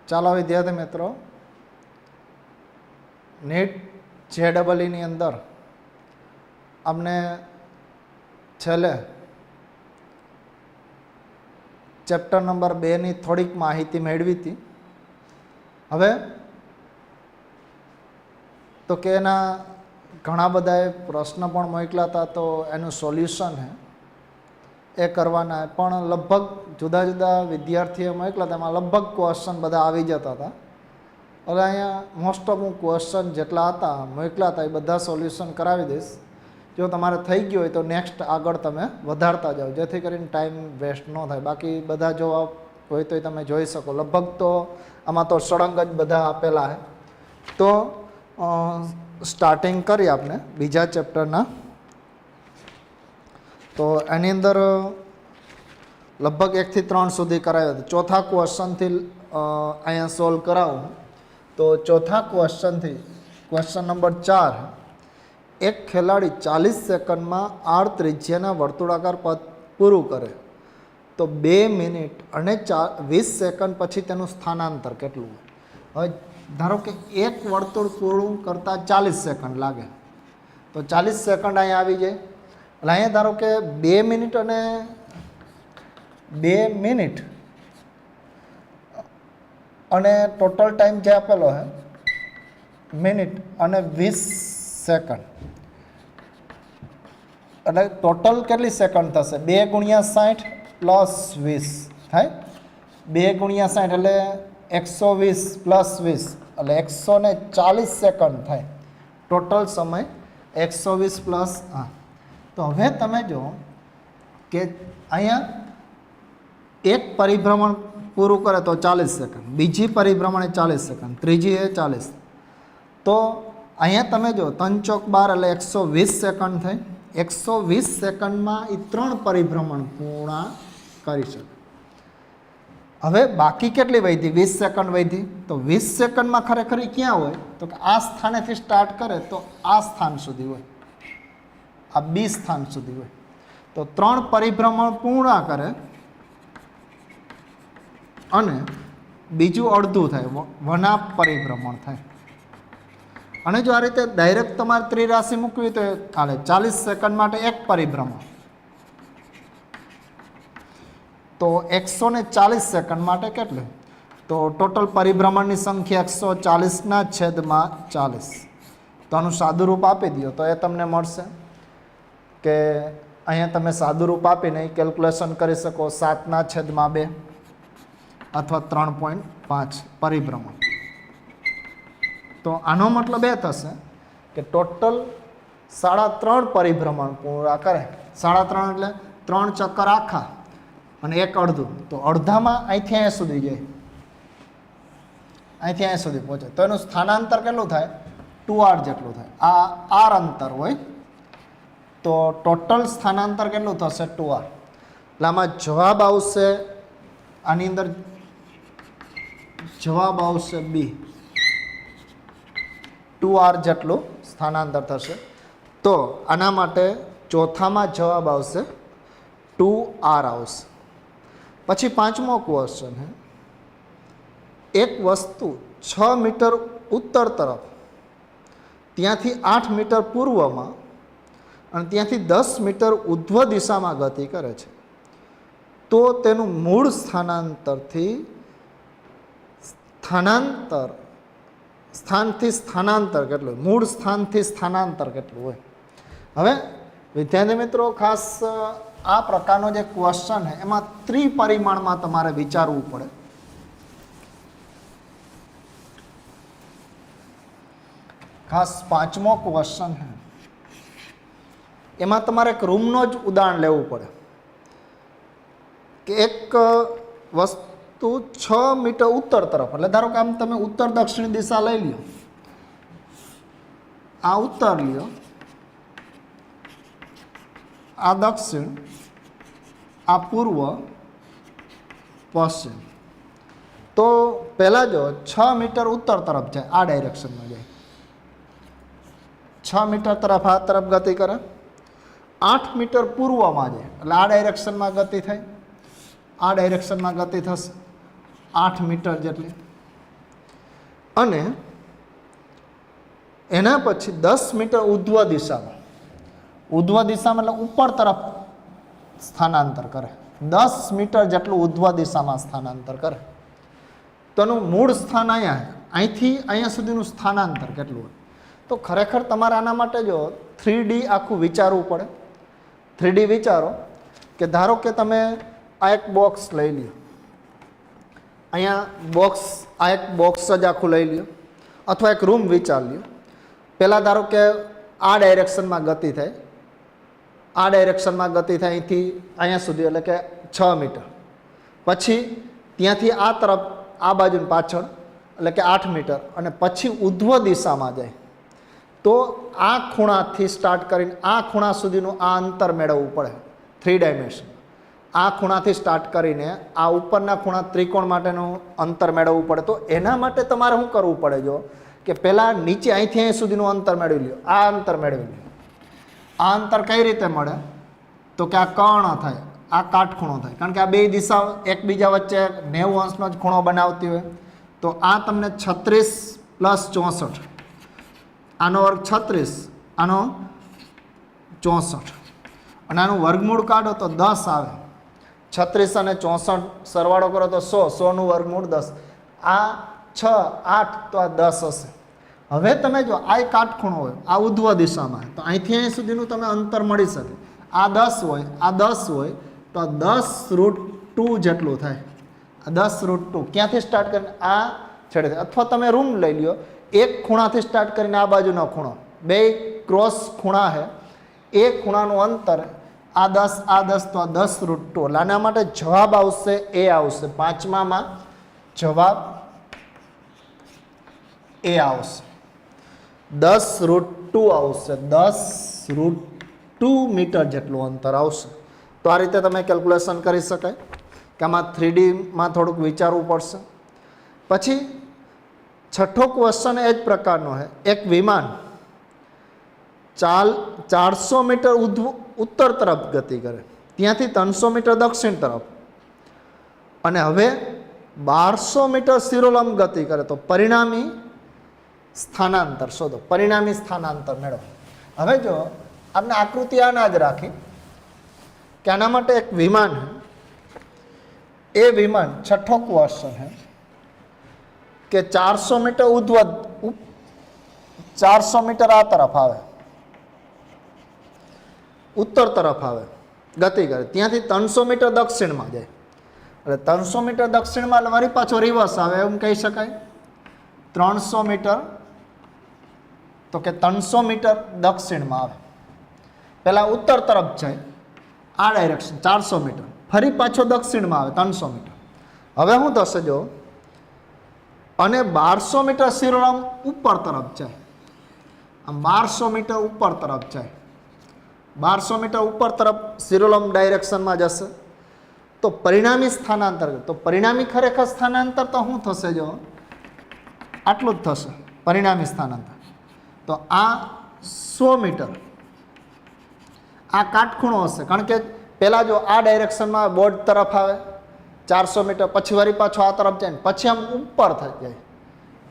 ચાલો વિદ્યાર્થી મિત્રો, નીટ JEE અંદર અમને છેલ્લે ચેપ્ટર નંબર 2ની થોડીક માહિતી મેળવી હતી. હવે તો કે એના ઘણા બધાએ પ્રશ્ન પણ મોકલ્યા હતા, તો એનું સોલ્યુશન હે એ કરવાના, પણ લગભગ જુદા જુદા વિદ્યાર્થીઓ મોકલ્યા હતા, એમાં લગભગ ક્વેશ્ચન બધા આવી જતા હતા. હવે અહીંયા મોસ્ટ ઓફ હું ક્વેશ્ચન જેટલા હતા મોકલ્યા હતા એ બધા સોલ્યુશન કરાવી દઈશ. જો તમારે થઈ ગયું હોય તો નેક્સ્ટ આગળ તમે વધારતા જાઓ, જેથી કરીને ટાઈમ વેસ્ટ ન થાય. બાકી બધા જવાબ હોય તો તમે જોઈ શકો. લગભગ તો આમાં તો સળંગ જ બધા આપેલા છે. તો સ્ટાર્ટિંગ કરીએ આપણે બીજા ચેપ્ટરના. તો એની અંદર લગભગ 1 થી 3 સુધી કરાવ્યા હતા. ચોથા ક્વેશ્ચનથી અહીંયા સોલ્વ કરાવું. તો ચોથા ક્વેશ્ચનથી ક્વેશ્ચન નંબર 4, એક ખેલાડી 40 સેકન્ડમાં R ત્રિજ્યાના વર્તુળાકાર પથ પૂરું કરે તો 2 મિનિટ અને 20 સેકન્ડ પછી તેનું સ્થાનાંતર કેટલું હોય? હવે ધારો કે એક વર્તુળ પૂરું કરતાં 40 સેકન્ડ લાગે, તો 40 સેકન્ડ અહીંયા આવી જાય. એટલે અહીંયા ધારો કે 2 મિનિટ અને 2 મિનિટ અને ટોટલ ટાઈમ જે આપેલો છે મિનિટ અને 20 સેકન્ડ, એટલે ટોટલ કેટલી સેકન્ડ થશે? 2 × 60 પ્લસ 20 થાય. 2 × 60 એટલે 120 પ્લસ 20 એટલે 140 સેકન્ડ થાય. ટોટલ સમય 120 પ્લસ. હા, તો હવે તમે જો કે અહીંયા એક પરિભ્રમણ પૂરું કરે તો 40 સેકન્ડ, બીજી પરિભ્રમણ 40 સેકન્ડ, ત્રીજી એ 40. તો અહીંયા તમે જો 3 ચોક 12 એટલે 120 સેકન્ડ થાય. 120 સેકન્ડમાં એ 3 પરિભ્રમણ પૂર્ણ કરી શકે. હવે બાકી કેટલી વધી? 20 સેકન્ડ વધી. તો 20 સેકન્ડમાં ખરેખર ક્યાં હોય? તો કે આ સ્થાનેથી સ્ટાર્ટ કરે તો આ સ્થાન સુધી હોય, આ બી સ્થાન સુધી હોય. તો 3 પરિભ્રમણ પૂર્ણ કરે અને બીજું અડધું થાય, 1/2 પરિભ્રમણ થાય. અને જો આ રીતે ડાયરેક્ટ તમારે ત્રિરાશિ મૂકવી તો ચાલે. 40 સેકન્ડ માટે એક પરિભ્રમણ, તો 140 સેકન્ડ માટે કેટલું? તો ટોટલ પરિભ્રમણની સંખ્યા 140/40. તો આનું સાદુરૂપ આપી દો તો એ તમને મળશે કે અહીંયા તમે સાદુરૂપ આપીને કેલ્ક્યુલેશન કરી શકો. 7/2 અથવા 3.5 પરિભ્રમણ. તો આનો મતલબ એ થશે કે ટોટલ 3.5 પરિભ્રમણ પૂરા કરે. 3.5 એટલે 3 ચક્કર આખા અને એક અડધું. તો અડધામાં અહીંથી અહીંયા સુધી જાય, અહીંથી અહીંયા સુધી પહોંચે. તો એનું સ્થાનાંતર કેટલું થાય? 2R જેટલું થાય. આ R અંતર હોય તો ટોટલ સ્થાનાંતર કેટલું થશે? 2R. એટલે આમાં જવાબ આવશે, આની અંદર જવાબ આવશે બી, 2R જેટલું સ્થાનાંતર થશે. તો આના માટે ચોથામાં જવાબ આવશે 2R આવશે. પછી 5મો ક્વેશ્ચન છે, એક વસ્તુ 6 મીટર ઉત્તર તરફ, ત્યાંથી 8 મીટર પૂર્વમાં અને ત્યાંથી 10 મીટર ઉધ્વ દિશામાં ગતિ કરે છે, તો તેનું મૂળ સ્થાનાંતરથી સ્થાનાંતર કેટલું? મૂળ સ્થાનથી સ્થાનાંતર કેટલું હોય? હવે વિદ્યાર્થી મિત્રો, ખાસ આ પ્રકારનો જે ક્વેશ્ચન છે એમાં ત્રિપરિમાણમાં તમારે વિચારવું પડે. ખાસ 5મો ક્વેશ્ચન છે એમાં તમારે એક રૂમનો જ ઉદાહરણ લેવું પડે કે એક વસ્તુ 6 મીટર ઉત્તર તરફ, એટલે ધારો કે આમ તમે ઉત્તર દક્ષિણ દિશા લઈ લ્યો, આ ઉત્તર લ્યો, આ દક્ષિણ, આ પૂર્વ, પશ્ચિમ. તો પહેલાં જો 6 મીટર ઉત્તર તરફ જાય, આ ડાયરેક્શનમાં જાય. 6 મીટર તરફ આ તરફ ગતિ કરે. 8 મીટર પૂર્વમાં જાય એટલે આ ડાયરેક્શનમાં ગતિ થાય, આ ડાયરેક્શનમાં ગતિ થશે 8 મીટર જેટલી. અને એના પછી 10 મીટર ઉધ્વ દિશામાં એટલે ઉપર તરફ સ્થાનાંતર કરે, 10 મીટર જેટલું ઉધ્વ દિશામાં સ્થાનાંતર કરે. તો એનું મૂળ સ્થાન અહીંથી અહીંયા સુધીનું સ્થાનાંતર કેટલું હોય? તો ખરેખર તમારે આના માટે જો 3D આખું વિચારવું પડે. 3D વિચારો કે ધારો કે તમે આ એક બોક્સ લઈ લ્યો, અહીંયા બોક્સ, આ એક બોક્સ જ આખું લઈ લ્યો, અથવા એક રૂમ વિચાર લ્યો. પહેલાં ધારો કે આ ડાયરેક્શનમાં ગતિ થાય, આ ડાયરેક્શનમાં ગતિ થાય અહીંથી અહીંયા સુધી, એટલે કે 6 મીટર. પછી ત્યાંથી આ તરફ આ બાજુની પાછળ એટલે કે 8 મીટર, અને પછી ઉધ્વ દિશામાં જાય. તો આ ખૂણાથી સ્ટાર્ટ કરીને આ ખૂણા સુધીનું આ અંતર મેળવવું પડે 3 ડાયમેન્શન. આ ખૂણાથી સ્ટાર્ટ કરીને આ ઉપરના ખૂણા ત્રિકોણ માટેનું અંતર મેળવવું પડે. તો એના માટે તમારે શું કરવું પડે? જો કે પહેલાં નીચે અહીંથી અહીં સુધીનું અંતર મેળવી લ્યો, આ અંતર મેળવી લ્યો. આ અંતર કઈ રીતે મળે? તો કે આ કર્ણ થાય, આ કાટખૂણો થાય, કારણ કે આ બે દિશા એકબીજા વચ્ચે 90 અંશનો જ ખૂણો બનાવતી હોય. તો આ તમને 36 + 64, આનો વર્ગ 36, આનો 64, અને આનું વર્ગમૂળ કાઢો તો 10 આવે. 36 અને 64 સરવાળો કરો તો 100, 100નું વર્ગમૂળ 10. આ 6, 8 તો આ 10 હશે. હવે તમે જો આ કાટખૂણો હોય, આ ઉધ્વ દિશામાં, તો અહીંથી અહીં સુધીનું તમે અંતર મળી શકે. આ 10 હોય, આ 10 હોય, તો આ 10√2 જેટલું થાય. આ 10√2 ક્યાંથી સ્ટાર્ટ કરીને આ છેડે થાય. અથવા તમે રૂમ લઈ લ્યો, એક ખૂણાથી સ્ટાર્ટ કરીને આ બાજુનો ખૂણો, બે ક્રોસ ખૂણા છે, એક ખૂણાનું અંતર આ 10 તો આ 10√2. એટલે આના માટે જવાબ આવશે એ આવશે. પાંચમામાં જવાબ એ આવશે, 10√2 આવશે. 10√2 મીટર જેટલું અંતર આવશે. તો આ રીતે તમે કેલ્ક્યુલેશન કરી શકાય કે આમાં 3Dમાં થોડુંક વિચારવું પડશે. પછી છઠ્ઠો ક્વેશ્ચન એ જ પ્રકારનો છે. એક વિમાન 400 મીટર ઉત્તર તરફ ગતિ કરે, ત્યાંથી 300 મીટર દક્ષિણ તરફ, અને હવે 1200 મીટર શિરોલંબ ગતિ કરે. તો પરિણામી સ્થાનાંતર શોધો, પરિણામી સ્થાનાંતર મેળવો. હવે જો આપણે આકૃતિ આના જ રાખી કે આના માટે એક વિમાન એ વિમાન છઠ્ઠો ક્વેશ્ચન છે કે 400 મીટર 400 મીટર આ તરફ આવે, ઉત્તર તરફ આવે, ગતિ કરે, ત્યાંથી 300 મીટર દક્ષિણમાં જાય. એટલે 300 મીટર દક્ષિણમાં એટલે વળી પાછો રિવર્સ આવે, એમ કહી શકાય. 300 મીટર, તો કે 300 મીટર દક્ષિણમાં આવે, પહેલાં ઉત્તર તરફ જાય, આ ડાયરેક્શન 400 મીટર, ફરી પાછો દક્ષિણમાં આવે 300 મીટર. હવે શું થશે જો, અને 1200 મીટર શિરોલંબ ઉપર તરફ જાય, આમ 1200 મીટર ઉપર તરફ જાય, 1200 મીટર ઉપર તરફ શિરોલંબ ડાયરેક્શનમાં જશે. તો પરિણામી સ્થાનાંતર, તો પરિણામી ખરેખર સ્થાનાંતર તો શું થશે જો, આટલું જ થશે પરિણામી સ્થાનાંતર. તો આ 100 મીટર આ કાટખૂણો હશે, કારણ કે પહેલાં જો આ ડાયરેક્શનમાં બોર્ડ તરફ આવે 400 મીટર, પછી વળી પાછો આ તરફ જાય, પછી આમ ઉપર થઈ જાય.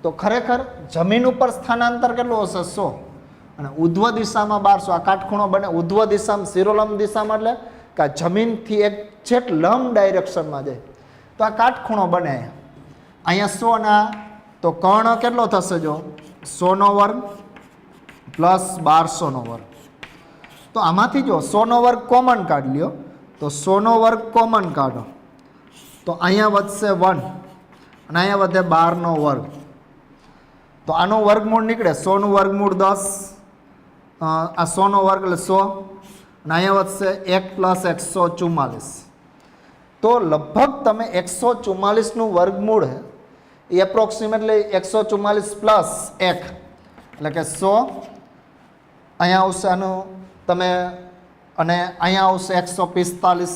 તો ખરેખર જમીન ઉપર સ્થાનાંતર કેટલું હશે? 100, અને ઉધ્વ દિશામાં 1200. આ કાટખૂણો બને ઉધ્વ દિશામાં, શિરોલંબ દિશામાં, એટલે કે જમીનથી એક છેક લંબ ડાયરેક્શનમાં જાય. તો આ કાટખૂણો બને અહીંયા 100 ના, તો કર્ણ કેટલો થશે જો, 100નો વર્ગ પ્લસ 1200નો વર્ગ. તો આમાંથી જો 100નો વર્ગ કોમન કાઢી લ્યો, તો 100નો વર્ગ કોમન કાઢો તો અહીંયા વધશે 1, અને અહીંયા વધે 12નો વર્ગ. તો આનો વર્ગમૂળ નીકળે, 100નું વર્ગમૂળ 10, આ 100નો વર્ગ એટલે 100, અને અહીંયા વધશે 1 + 144. તો લગભગ તમે 144નું વર્ગમૂળ છે એ એપ્રોક્સિમેટલી 144 + 1 એટલે કે 100, અહીંયા આવશે આનું તમે, અને અહીંયા આવશે 145.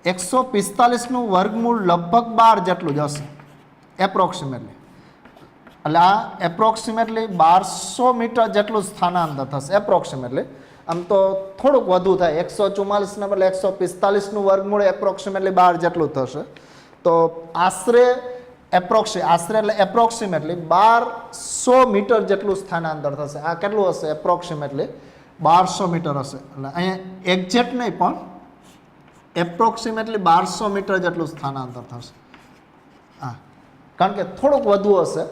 145નું વર્ગમૂળ લગભગ 12 જેટલું જ હશે એપ્રોક્સિમેટલી. એટલે આ એપ્રોક્સિમેટલી 1200 મીટર જેટલું સ્થાનાંતર થશે એપ્રોક્સિમેટલી. આમ તો થોડુંક વધુ થાય, 144ના બદલે 145નું વર્ગમૂળ એપ્રોક્સિમેટલી 12 જેટલું થશે. તો આશરે આશરે એટલે એપ્રોક્સિમેટલી 1200 મીટર જેટલું સ્થાનાંતર થશે. આ કેટલું હશે? એપ્રોક્સિમેટલી 1200 મીટર હશે. એટલે અહીંયા એક્ઝેક્ટ નહીં પણ એપ્રોક્સિમેટલી 1200 મીટર જેટલું સ્થાનાંતર થશે. હા, કારણ કે થોડુંક વધુ હશે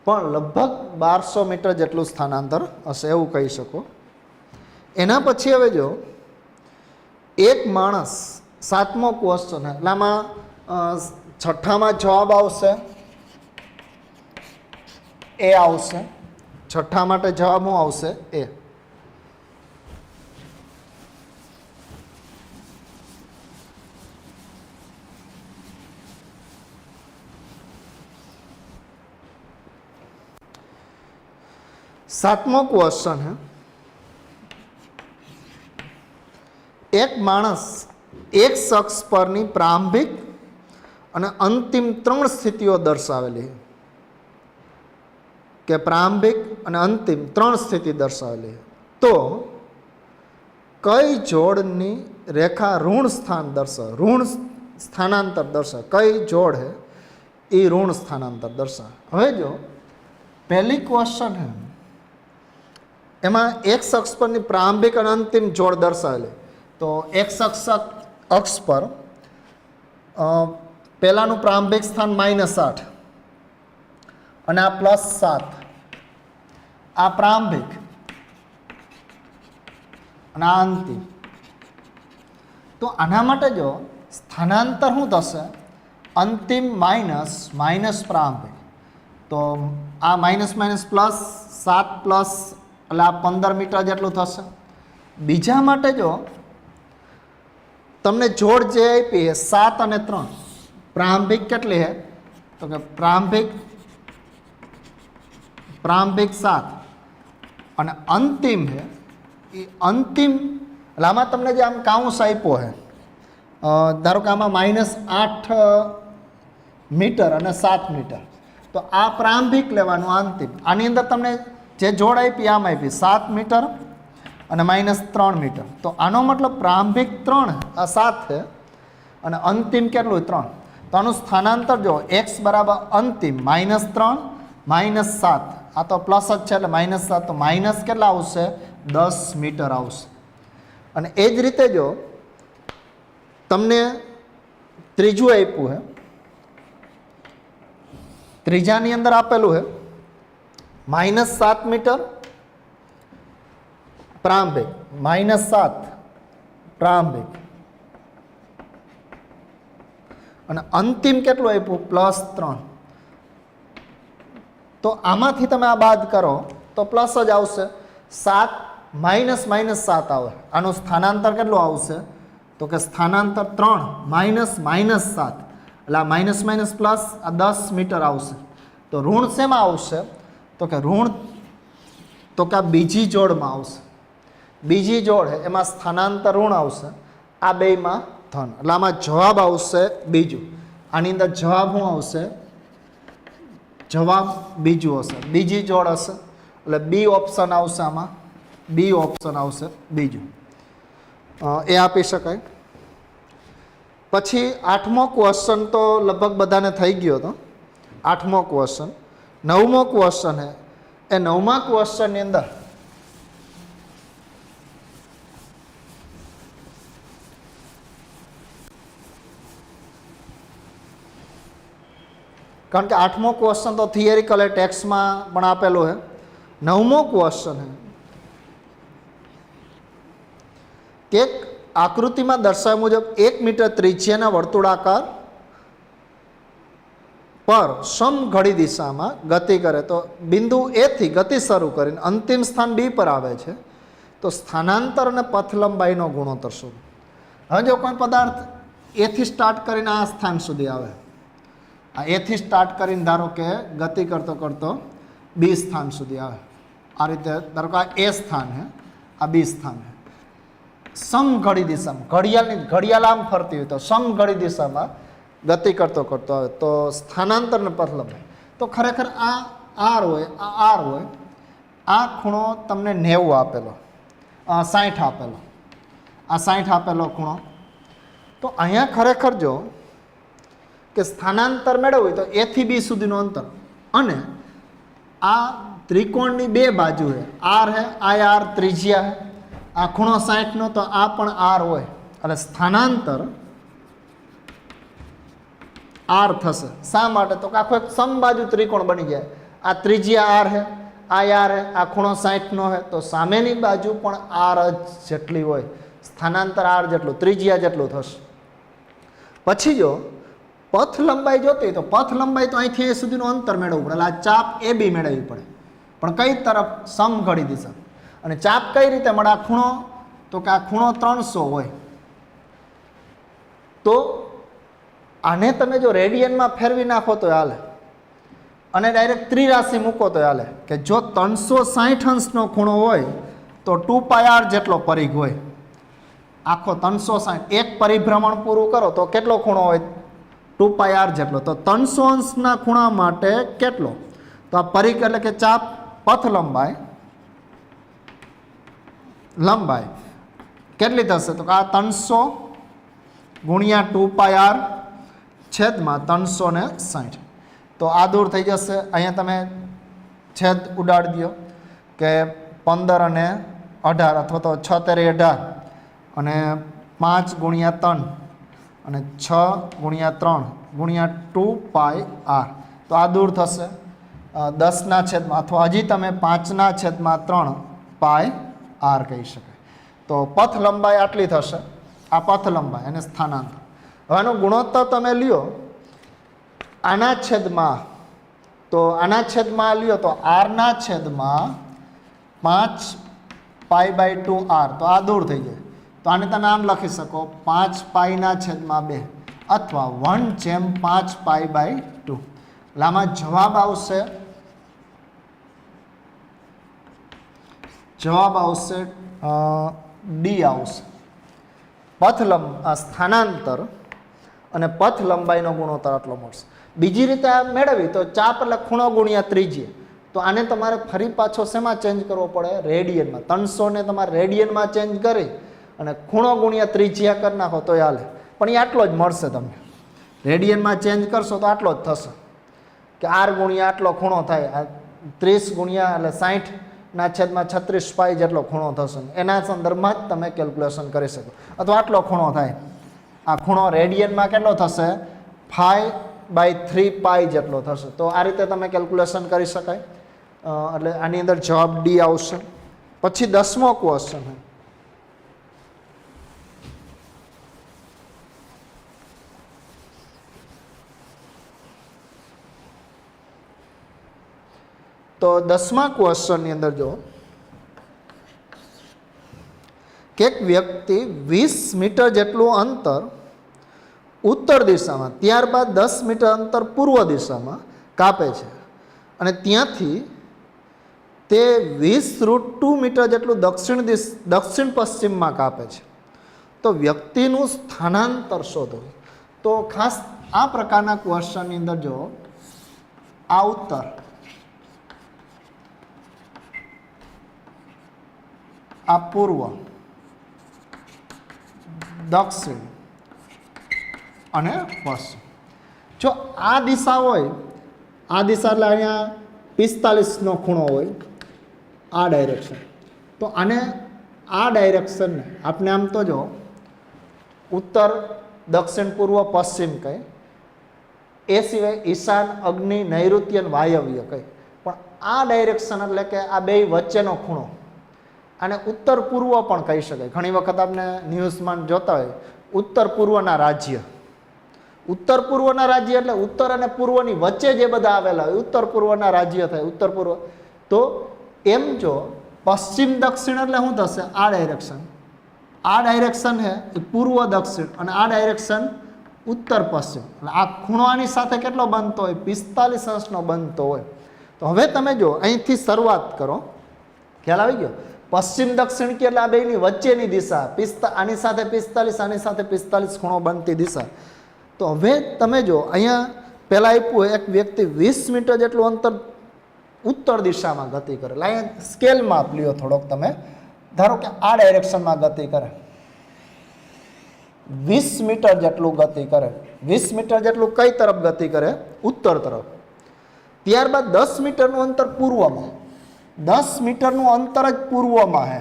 પણ લગભગ 1200 મીટર જેટલું સ્થાનાંતર હશે એવું કહી શકો. એના પછી હવે જો એક માણસ, 7મો ક્વેશ્ચન એટલે આમાં છઠ્ઠામાં જવાબ આવશે એ આવશે. છઠ્ઠા માટે જવાબ શું આવશે? એ. सातमो क्वेश्चन है, एक माणस एक शख्स परनी प्रारंभिक અને અંતિમ 3 સ્થિતિઓ દર્શાવેલી કે પ્રારંભિક અને અંતિમ 3 સ્થિતિ દર્શાવેલી તો કઈ જોડની રેખા ઋણ સ્થાન દર્શાવે, ઋણ સ્થાનાંતર દર્શાવે, કઈ જોડ है એ ઋણ સ્થાનાંતર દર્શાવે. હવે જો પહેલી ક્વેશ્ચન है એમાં એક શખ્સ પરની પ્રારંભિક અને અંતિમ જોડ દર્શાવેલી તો x અક્ષ પર પહેલાનું પ્રારંભિક સ્થાન -8 અને આ +7, આ પ્રારંભિક અને આ અંતિમ. તો આના માટે જો સ્થાનાંતર શું થશે? અંતિમ માઇનસ પ્રારંભિક. તો આ -+7 પ્લસ એટલે આ 15 મીટર જેટલું થશે. બીજા માટે જો તમને જોડ જે આપી है 7 અને 3, प्रारंभिक કેટલી है तो કે प्रारंभिक 7 અને અંતિમ है એ અંતિમ એટલે આમાં તમને જે આમ કાઉન્સ આપ્યો है ધારો કે આમાં -8 મીટર અને 7 મીટર તો આ પ્રારંભિક લેવાનું, અંતિમ. આની અંદર તમને જે જોડ આપી આમ આપી 7 મીટર અને -3 મીટર. તો આનો મતલબ પ્રારંભિક 3 આ 7 છે અને અંતિમ કેટલું 3. તો આનું સ્થાનાંતર જો x બરાબર અંતિમ -3 -7, આ તો પ્લસ જ છે એટલે -7, તો માઇનસ કેટલા આવશે? 10 મીટર આવશે. અને એ જ રીતે જો તમને ત્રીજું આપ્યું છે, ત્રીજાની અંદર આપેલું છે -7 મીટર પ્રારંભિક, -7 પ્રારંભિક અને અંતિમ કેટલું આપ્યું? +3. તો આમાંથી તમે આ બાદ કરો તો પ્લસ જ આવશે. 7 -7 આવે. આનું સ્થાનાંતર કેટલું આવશે? તો કે સ્થાનાંતર 3 -7 એટલે આ માઇનસ પ્લસ આ 10 મીટર આવશે. તો ઋણ શેમાં આવશે? તો કે ઋણ તો કે આ બીજી જોડમાં આવશે. બીજી જોડ છે એમાં સ્થાનાંતર ઋણ આવશે, આ બેમાં ધન. એટલે આમાં જવાબ આવશે બીજું. આની અંદર જવાબ શું આવશે? જવાબ બીજું હશે, બીજી જોડ હશે એટલે બી ઓપ્શન આવશે. આમાં બી ઓપ્શન આવશે બીજું, એ આપી શકાય. પછી 8મો ક્વેશ્ચન તો લગભગ બધાને થઈ ગયો હતો. 8મો ક્વેશ્ચન. 9મો ક્વેશ્ચન છે એ 9મા ક્વેશ્ચનની અંદર કારણ કે 8મો ક્વેશ્ચન તો થિયરિકલ है, ટેક્સ્ટમાં પણ આપેલો है. 9મો ક્વેશ્ચન है કે આકૃતિમાં દર્શાવ્યા મુજબ 1 મીટર ત્રિજ્યાના વર્તુળાકાર પર સમઘડી દિશામાં ગતિ કરે તો બિંદુ એ થી ગતિ શરૂ કરીને અંતિમ સ્થાન બી પર આવે છે તો સ્થાનાંતર અને પથ લંબાઈનો ગુણોત્તર શોધો. હવે જો કોઈ પદાર્થ એથી સ્ટાર્ટ કરીને આ સ્થાન સુધી આવે, આ એથી સ્ટાર્ટ કરીને ધારો કે ગતિ કરતો કરતો બી સ્થાન સુધી આવે, આ રીતે ધારો કે આ એ સ્થાન છે, આ બી સ્થાન છે, સમઘડી દિશામાં ઘડિયાળ આમ ફરતી હોય તો સમઘડી દિશામાં ગતિ કરતો કરતો આવે તો સ્થાનાંતર ને પથ લંબાઈ. તો ખરેખર આ આર હોય, આ આર હોય, આ ખૂણો તમને 90 આપેલો, 60 આપેલો, આ 60 આપેલો ખૂણો. તો અહીંયા ખરેખર જો કે સ્થાનાંતર મેળવવું તો A થી B સુધીનું અંતર, અને આ ત્રિકોણની બે બાજુ છે, R હે, આ R ત્રિજ્યા હે, આ ખૂણો 60 નો તો આ પણ R હોય, એટલે સ્થાનાંતર R થશે. શા માટે? તો આખો એક સમબાજુ ત્રિકોણ બની જાય. આ ત્રિજ્યા R હે, આ R હે, આ ખૂણો 60 નો હે, તો સામેની બાજુ પણ R જ જેટલી હોય, સ્થાનાંતર R જેટલું, ત્રિજ્યા જેટલું થશે. પછી જો પથ લંબાઈ જોતી, તો પથ લંબાઈ તો અહીંથી અહીં સુધીનું અંતર મેળવવું પડે, એટલે આ ચાપ AB મેળવવી પડે, પણ કઈ તરફ? સમઘડી દિશા. અને ચાપ કઈ રીતે મળે? આ ખૂણો, તો કે આ ખૂણો 300 હોય, તો આને તમે જો રેડિયનમાં ફેરવી નાખો તો હાલે, અને ડાયરેક્ટ ત્રિરાશિ મૂકો તો હાલે, કે જો 360 અંશનો ખૂણો હોય તો 2πr જેટલો પરિઘ હોય, આખો 360, એક પરિભ્રમણ પૂરું કરો તો કેટલો ખૂણો હોય? 2πr જેટલો. તો 300 અંશના ખૂણા માટે કેટલો? તો આ પરિઘ એટલે કે ચાપ, પથ લંબાઈ કેટલી થશે? તો આ 300 ગુણ્યા 2πr છેદમાં 360. તો આ દૂર થઈ જશે. અહીંયા તમે છેદ ઉડાડી દો કે 15 અને 18, અથવા તો 6 તેરી 18, અને 5 ગુણ્યા 3, અને 6 ગુણ્યા 3 ગુણ્યા 2πr. તો આ દૂર થશે 10ના છેદમાં, અથવા હજી તમે 5ના છેદમાં 3πr કહી શકાય. તો પથ લંબાઈ આટલી થશે. આ પથ લંબાઈ અને સ્થાનાંતર. હવે આનો ગુણોત્તર તમે લ્યો આના છેદમાં, તો આના છેદમાં લ્યો તો r ના છેદમાં 5π/2r, તો આ દૂર થઈ જાય. તો આને તમે આમ લખી શકો 5π/2, અથવા 1/5π/2. એટલે આમાં જવાબ આવશે ડી આવશે. સ્થાનાંતર અને પથ લંબાઈનો ગુણોત્તર આટલો મળશે. બીજી રીતે આ મેળવી તો ચાપ એટલે ખૂણો ગુણ્યા ત્રિજ્યા. તો આને તમારે ફરી પાછો શેમાં ચેન્જ કરવો પડે? રેડિયનમાં. 300 ને તમારે રેડિયનમાં ચેન્જ કરી અને ખૂણો ગુણ્યા ત્રિજ્યા કરી નાખો તો હાલે, પણ એ આટલો જ મળશે. તમને રેડિયનમાં ચેન્જ કરશો તો આટલો જ થશે, કે r ગુણ્યા આટલો ખૂણો થાય, 30 ગુણ્યા એટલે 60ના છેદમાં 36π જેટલો ખૂણો થશે. એના સંદર્ભમાં જ તમે કેલ્ક્યુલેશન કરી શકો. અથવા આટલો ખૂણો થાય, આ ખૂણો રેડિયનમાં કેટલો થશે? 5/3π જેટલો થશે. તો આ રીતે તમે કેલ્ક્યુલેશન કરી શકાય. એટલે આની અંદર જવાબ ડી આવશે. પછી 10મો ક્વેશ્ચન, તો 10મા ક્વેશ્ચનની અંદર જો કે એક વ્યક્તિ 20 મીટર જેટલું અંતર ઉત્તર દિશામાં, ત્યારબાદ 10 મીટર અંતર પૂર્વ દિશામાં કાપે છે, અને ત્યાંથી તે 20√2 મીટર જેટલું દક્ષિણ પશ્ચિમમાં કાપે છે. તો વ્યક્તિનું સ્થાનાંતર શોધો. તો ખાસ આ પ્રકારના ક્વેશ્ચનની અંદર જો આ ઉત્તર, આ પૂર્વ, દક્ષિણ અને પશ્ચિમ, જો આ દિશા હોય, આ દિશા એટલે અહીંયા 45નો ખૂણો હોય, આ ડાયરેક્શન, તો આને આ ડાયરેક્શનને આપણે આમ તો જો ઉત્તર, દક્ષિણ, પૂર્વ, પશ્ચિમ કહે, એ સિવાય ઈશાન, અગ્નિ, નૈઋત્ય, વાયવ્ય કહે. પણ આ ડાયરેક્શન એટલે કે આ બે વચ્ચેનો ખૂણો, આને ઉત્તર પૂર્વ પણ કહી શકાય. ઘણી વખત આપણે ન્યૂઝમાં જોતા હોય ઉત્તર પૂર્વના રાજ્ય. ઉત્તર પૂર્વના રાજ્ય એટલે ઉત્તર અને પૂર્વની વચ્ચે જે બધા આવેલા હોય ઉત્તર પૂર્વના રાજ્ય થાય, ઉત્તર પૂર્વ. તો એમ જો પશ્ચિમ દક્ષિણ એટલે શું થશે? આ ડાયરેક્શન, આ ડાયરેક્શન હે એ પૂર્વ દક્ષિણ, અને આ ડાયરેક્શન ઉત્તર પશ્ચિમ. એટલે આ ખૂણો આની સાથે કેટલો બનતો હોય? 45 અંશનો બનતો હોય. તો હવે તમે જો અહીંથી શરૂઆત કરો, ખ્યાલ આવી ગયો? પશ્ચિમ દક્ષિણ કે એટલે આ બેની વચ્ચેની દિશા, આની સાથે 45, આની સાથે 45 ખૂણો બનતી દિશા. તો હવે તમે જો અહીંયા પહેલાં આપ્યું એક વ્યક્તિ 20 મીટર જેટલું અંતર ઉત્તર દિશામાં ગતિ કરે. અહીંયા સ્કેલમાં આપ લ્યો થોડોક તમે, ધારો કે આ ડાયરેક્શનમાં ગતિ કરે, 20 મીટર જેટલું ગતિ કરે. 20 મીટર જેટલું કઈ તરફ ગતિ કરે? ઉત્તર તરફ. ત્યારબાદ 10 મીટરનું અંતર પૂર્વમાં. 10 મીટરનું અંતર જ પૂર્વમાં છે.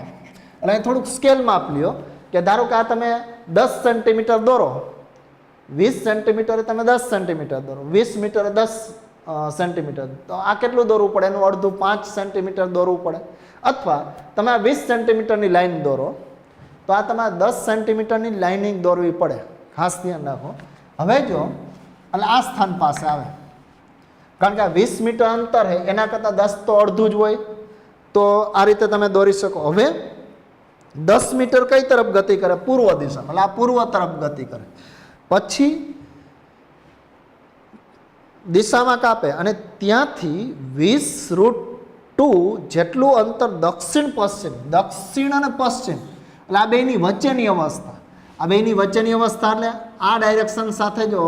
એટલે અહીં થોડુંક સ્કેલ માપ લ્યો કે ધારો કે આ તમે 10 સેન્ટીમીટર દોરો, 20 સેન્ટીમીટરે તમે 10 સેન્ટીમીટર દોરો, 20 મીટરે 10 સેન્ટીમીટર, તો આ કેટલું દોરવું પડે? એનું અડધું 5 સેન્ટીમીટર દોરવું પડે. અથવા તમે આ 20 સેન્ટીમીટરની લાઈન દોરો તો આ તમારે 10 સેન્ટીમીટરની લાઇનિંગ દોરવી પડે. ખાસ ધ્યાન રાખો. હવે જો એટલે આ સ્થાન પાસે આવે, કારણ કે આ 20 મીટર અંતર છે એના કરતાં 10 તો અડધું જ હોય, તો આ રીતે તમે દોરી શકો. હવે 10 મીટર કઈ તરફ ગતિ કરે? પૂર્વ દિશામાં. એટલે આ પૂર્વ તરફ ગતિ કરે. પછી દિશામાં કાપે અને ત્યાંથી 20√2 જેટલું અંતર દક્ષિણ પશ્ચિમ, દક્ષિણ અને પશ્ચિમ એટલે આ બેની વચ્ચેની અવસ્થા, આ બેની વચ્ચેની અવસ્થા એટલે આ ડાયરેક્શન સાથે જો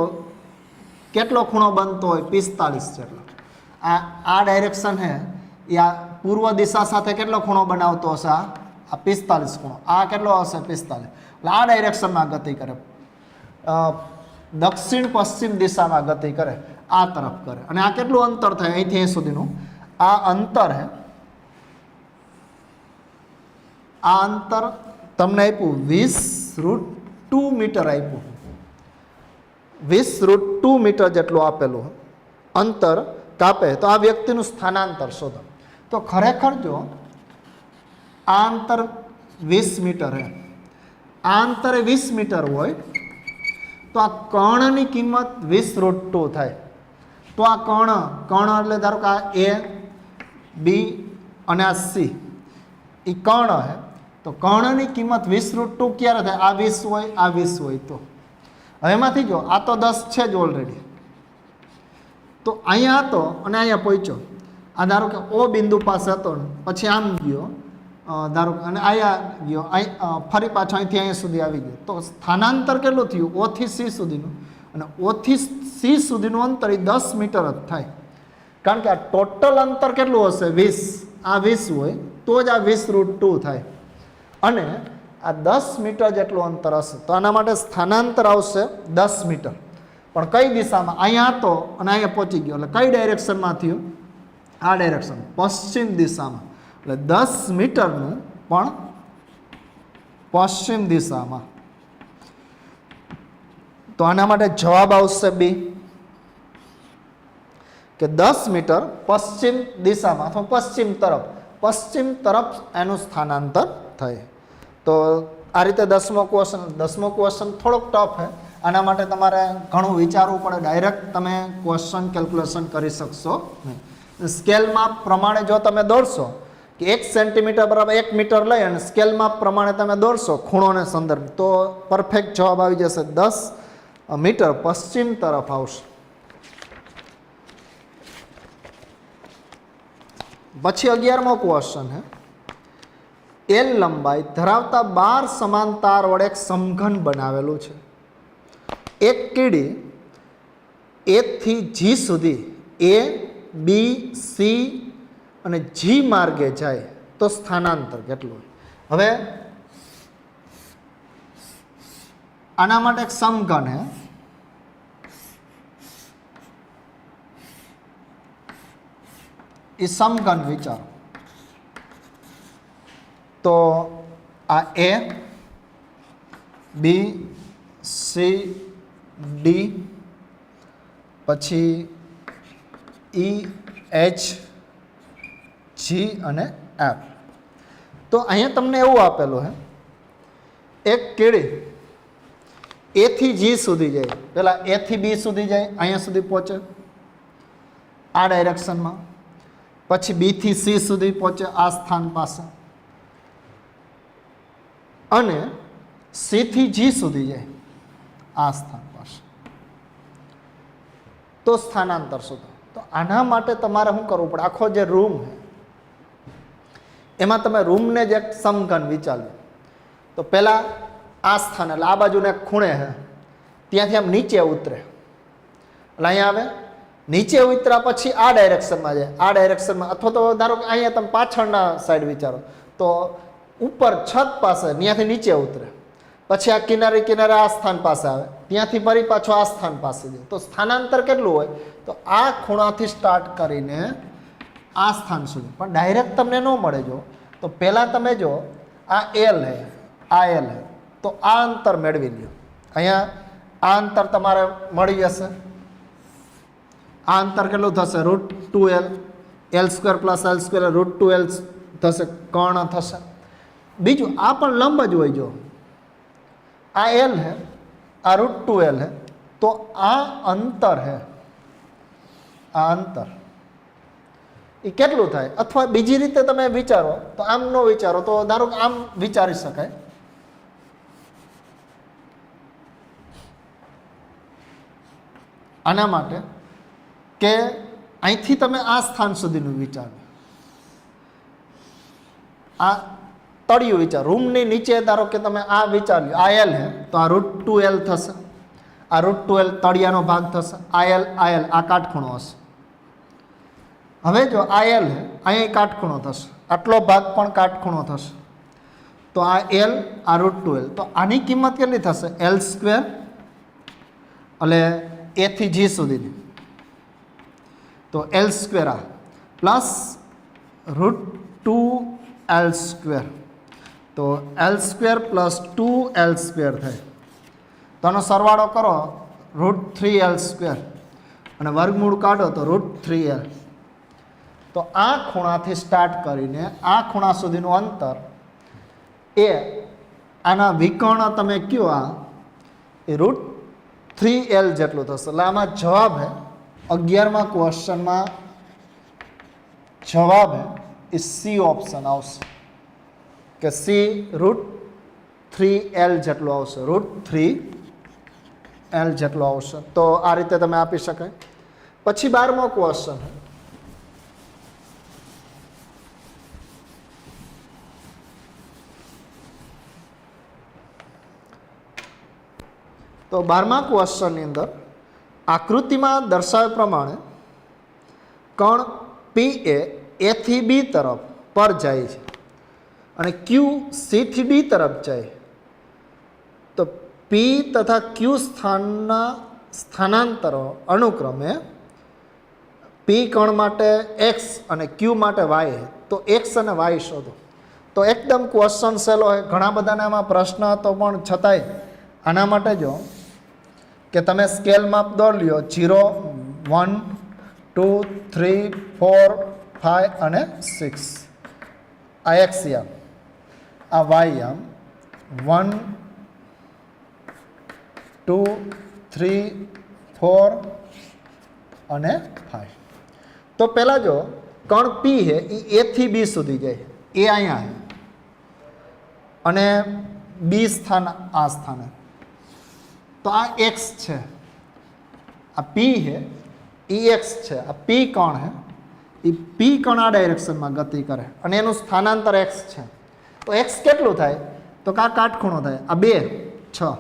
કેટલો ખૂણો બનતો હોય? 45 જેટલો. આ ડાયરેક્શન છે એ આ પૂર્વ દિશા સાથે કેટલો ખૂણો બનાવતો હશે? આ 45 ખૂણો. આ કેટલો હશે? 45. એટલે આ ડાયરેક્શનમાં ગતિ કરે, દક્ષિણ પશ્ચિમ દિશામાં ગતિ કરે, આ તરફ કરે. અને આ કેટલું અંતર થાય? અહીંથી અહીં સુધીનું આ અંતર છે. આ અંતર તમને આપ્યું 20√2 મીટર આપ્યું, 20√2 મીટર જેટલું આપેલું અંતર કાપે તો આ વ્યક્તિનું સ્થાનાંતર શોધો. તો ખરેખર જો આ અંતર 20 મીટર છે, આ અંતરે 20 મીટર હોય તો આ કર્ણની કિંમત 20√2 થાય. તો આ કર્ણ એટલે ધારો કે આ A, B અને આ C એ કર્ણ છે, તો કર્ણની કિંમત 20√2 ક્યારે થાય? આ 20 હોય, આ 20 હોય. તો હવે એમાંથી જો આ તો 10 છે જ ઓલરેડી, તો અહીંયા હતો અને અહીંયા પહોંચ્યો. આ ધારો કે O બિંદુ પાસે હતો, પછી આમ ગયો ધારો કે, અને અહીંયા ગયો, ફરી પાછો અહીંથી અહીંયા સુધી આવી ગયો. તો સ્થાનાંતર કેટલું થયું? O થી C સુધીનું. અને O થી C સુધીનું અંતર એ 10 મીટર જ થાય, કારણ કે આ ટોટલ અંતર કેટલું હશે? 20. આ 20 હોય તો જ આ 20√2 થાય. અને આ 10 મીટર જેટલું અંતર હશે, તો આના માટે સ્થાનાંતર આવશે 10 મીટર. પણ કઈ દિશામાં? અહીંયા હતો અને અહીંયા પહોંચી ગયો. એટલે કઈ ડાયરેક્શનમાં થયું? આ ડાયરેક્શન, પશ્ચિમ દિશામાં. એટલે 10 મીટરનું પણ પશ્ચિમ દિશામાં. તો આના માટે જવાબ આવશે B, કે 10 મીટર પશ્ચિમ દિશામાં અથવા પશ્ચિમ તરફ એનું સ્થાનાંતર થાય. તો આ રીતે 10મો ક્વેશ્ચન થોડોક ટફ છે. આના માટે તમારે ઘણું વિચારવું પડે. ડાયરેક્ટ તમે ક્વેશ્ચન કેલ્ક્યુલેશન કરી શકશો નહીં. સ્કેલ માપ પ્રમાણે જો તમે દોડશો કે 1 સેન્ટીમીટર બરાબર 1 મીટર લઈ અને સ્કેલ માપ પ્રમાણે તમે દોડશો ખૂણોને સંદર્ભ, તો પરફેક્ટ જવાબ આવી જશે 10 મીટર પશ્ચિમ તરફ આવશે. પછી 11મો ક્વેશ્ચન છે, L લંબાઈ ધરાવતા 12 સમાન તાર વડે એક સમઘન બનાવેલું છે. એક કીડી A થી G સુધી A, B, C અને G માર્ગે જાય તો સ્થાનાંતર કેટલું? હવે આના માટે એક સમઘન છે. એ સમઘન વિચારો. તો આ A, B, C, D પછી E, H, G અને F. તો અહીંયા તમને એવું આપેલું છે, એક કીડી A થી G સુધી જાય, પહેલાં A થી B સુધી જાય, અહીંયા સુધી પહોંચે આ ડાયરેક્શનમાં, પછી B થી C સુધી પહોંચે આ સ્થાન પાસે, અને C થી G સુધી જાય આ સ્થાન પાસે. તો સ્થાનાંતર શોધો. તો આના માટે તમારે શું કરવું પડે? આખો જે રૂમ છે એમાં તમે રૂમને જ એક સમઘન વિચાર્યું. તો પહેલાં આ સ્થાન એટલે આ બાજુને એક ખૂણે છે, ત્યાંથી આમ નીચે ઉતરે, એટલે અહીંયા આવે, નીચે ઉતર્યા પછી આ ડાયરેક્શનમાં જાય, આ ડાયરેક્શનમાં, અથવા તો ધારો કે અહીંયા તમે પાછળના સાઈડ વિચારો તો ઉપર છત પાસે ત્યાંથી નીચે ઉતરે, પછી આ કિનારે કિનારે આ સ્થાન પાસે આવે, ત્યાંથી ફરી પાછો આ સ્થાન પાસે જાય, તો સ્થાનાંતર કેટલું હોય? તો આ ખૂણાથી સ્ટાર્ટ કરીને આ સ્થાન સુધી. પણ ડાયરેક્ટ તમને ન મળે. જો તો પહેલાં તમે જો આ એલ હે, આ એલ હે, તો આ અંતર મેળવી લ્યો. અહીંયા આ અંતર તમારે મળી જશે. આ અંતર કેટલું થશે? √2l, l² + l² √2l થશે, કર્ણ થશે. બીજું આ પણ લંબ જ હોય. જો આ એલ હે, આ √2l હે, તો આ અંતર હે, આ અંતર એ કેટલું થાય? અથવા બીજી રીતે તમે વિચારો તો આમ ન વિચારો તો ધારો કે આમ વિચારી શકાય. આના માટે કે અહીંથી તમે આ સ્થાન સુધીનું વિચારો, આ તળિયું વિચાર, રૂમની નીચે ધારો કે તમે આ વિચાર્યું, આ એલ હે તો આ √2l થશે, આ √2l તળિયાનો ભાગ થશે, આ એલ આ કાટખૂણો હશે. હવે જો આ એલ હે, અહીંયા કાટખૂણો થશે, આટલો ભાગ પણ કાટખૂણો થશે, તો આ એલ આ √2l, તો આની કિંમત કેટલી થશે? l² એટલે a થી g સુધીની, તો l² આ પ્લસ √2l², તો l² + 2l² થાય. તો આનો સરવાળો કરો √3l², અને વર્ગમૂળ કાઢો તો √3l. તો આ ખૂણાથી સ્ટાર્ટ કરીને આ ખૂણા સુધીનું અંતર એ આના વિકર્ણ તમે કયો આ એ √3l જેટલું થશે. એટલે આમાં જવાબ હે 11મા ક્વેશ્ચનમાં જવાબ હે એ સી ઓપ્શન આવશે, કે સી √3l જેટલું આવશે, √3l જેટલું આવશે. તો આ રીતે તમે આપી શકાય. પછી 12મો ક્વેશ્ચન, તો 12મા ક્વેશ્ચનની અંદર આકૃતિમાં દર્શાવ્યા પ્રમાણે કણ પી એ થી બી તરફ પર જાય છે અને ક્યુ સી થી ડી તરફ જાય, તો પી તથા ક્યુ સ્થાનના સ્થાનાંતરો અનુક્રમે પી કણ માટે એક્સ અને ક્યુ માટે વાય, તો એક્સ અને વાય શોધો. તો એકદમ ક્વેશ્ચન સહેલો હોય, ઘણા બધાને આમાં પ્રશ્ન હતો, પણ છતાંય આના માટે જો કે તમે સ્કેલ માપ દોર લ્યો, 0, 1, 2, 3, 4, 5 અને 6. આ એક્સ યામ, આ વાય યામ, 1, 2, 3, 4 અને 5. તો પહેલાં જો કણ પી હે એ એ થી બી સુધી જાય, એ અહીંયા હે અને બી સ્થાન આ સ્થાને, તો આ એક્સ છે, આ પી હે એ એક્સ છે, આ પી કણ હે એ પી કણ આ ડાયરેક્શનમાં ગતિ કરે અને એનું સ્થાનાંતર એક્સ છે. તો એક્સ કેટલું થાય? તો કા કાટખૂણો થાય, આ 2, 6,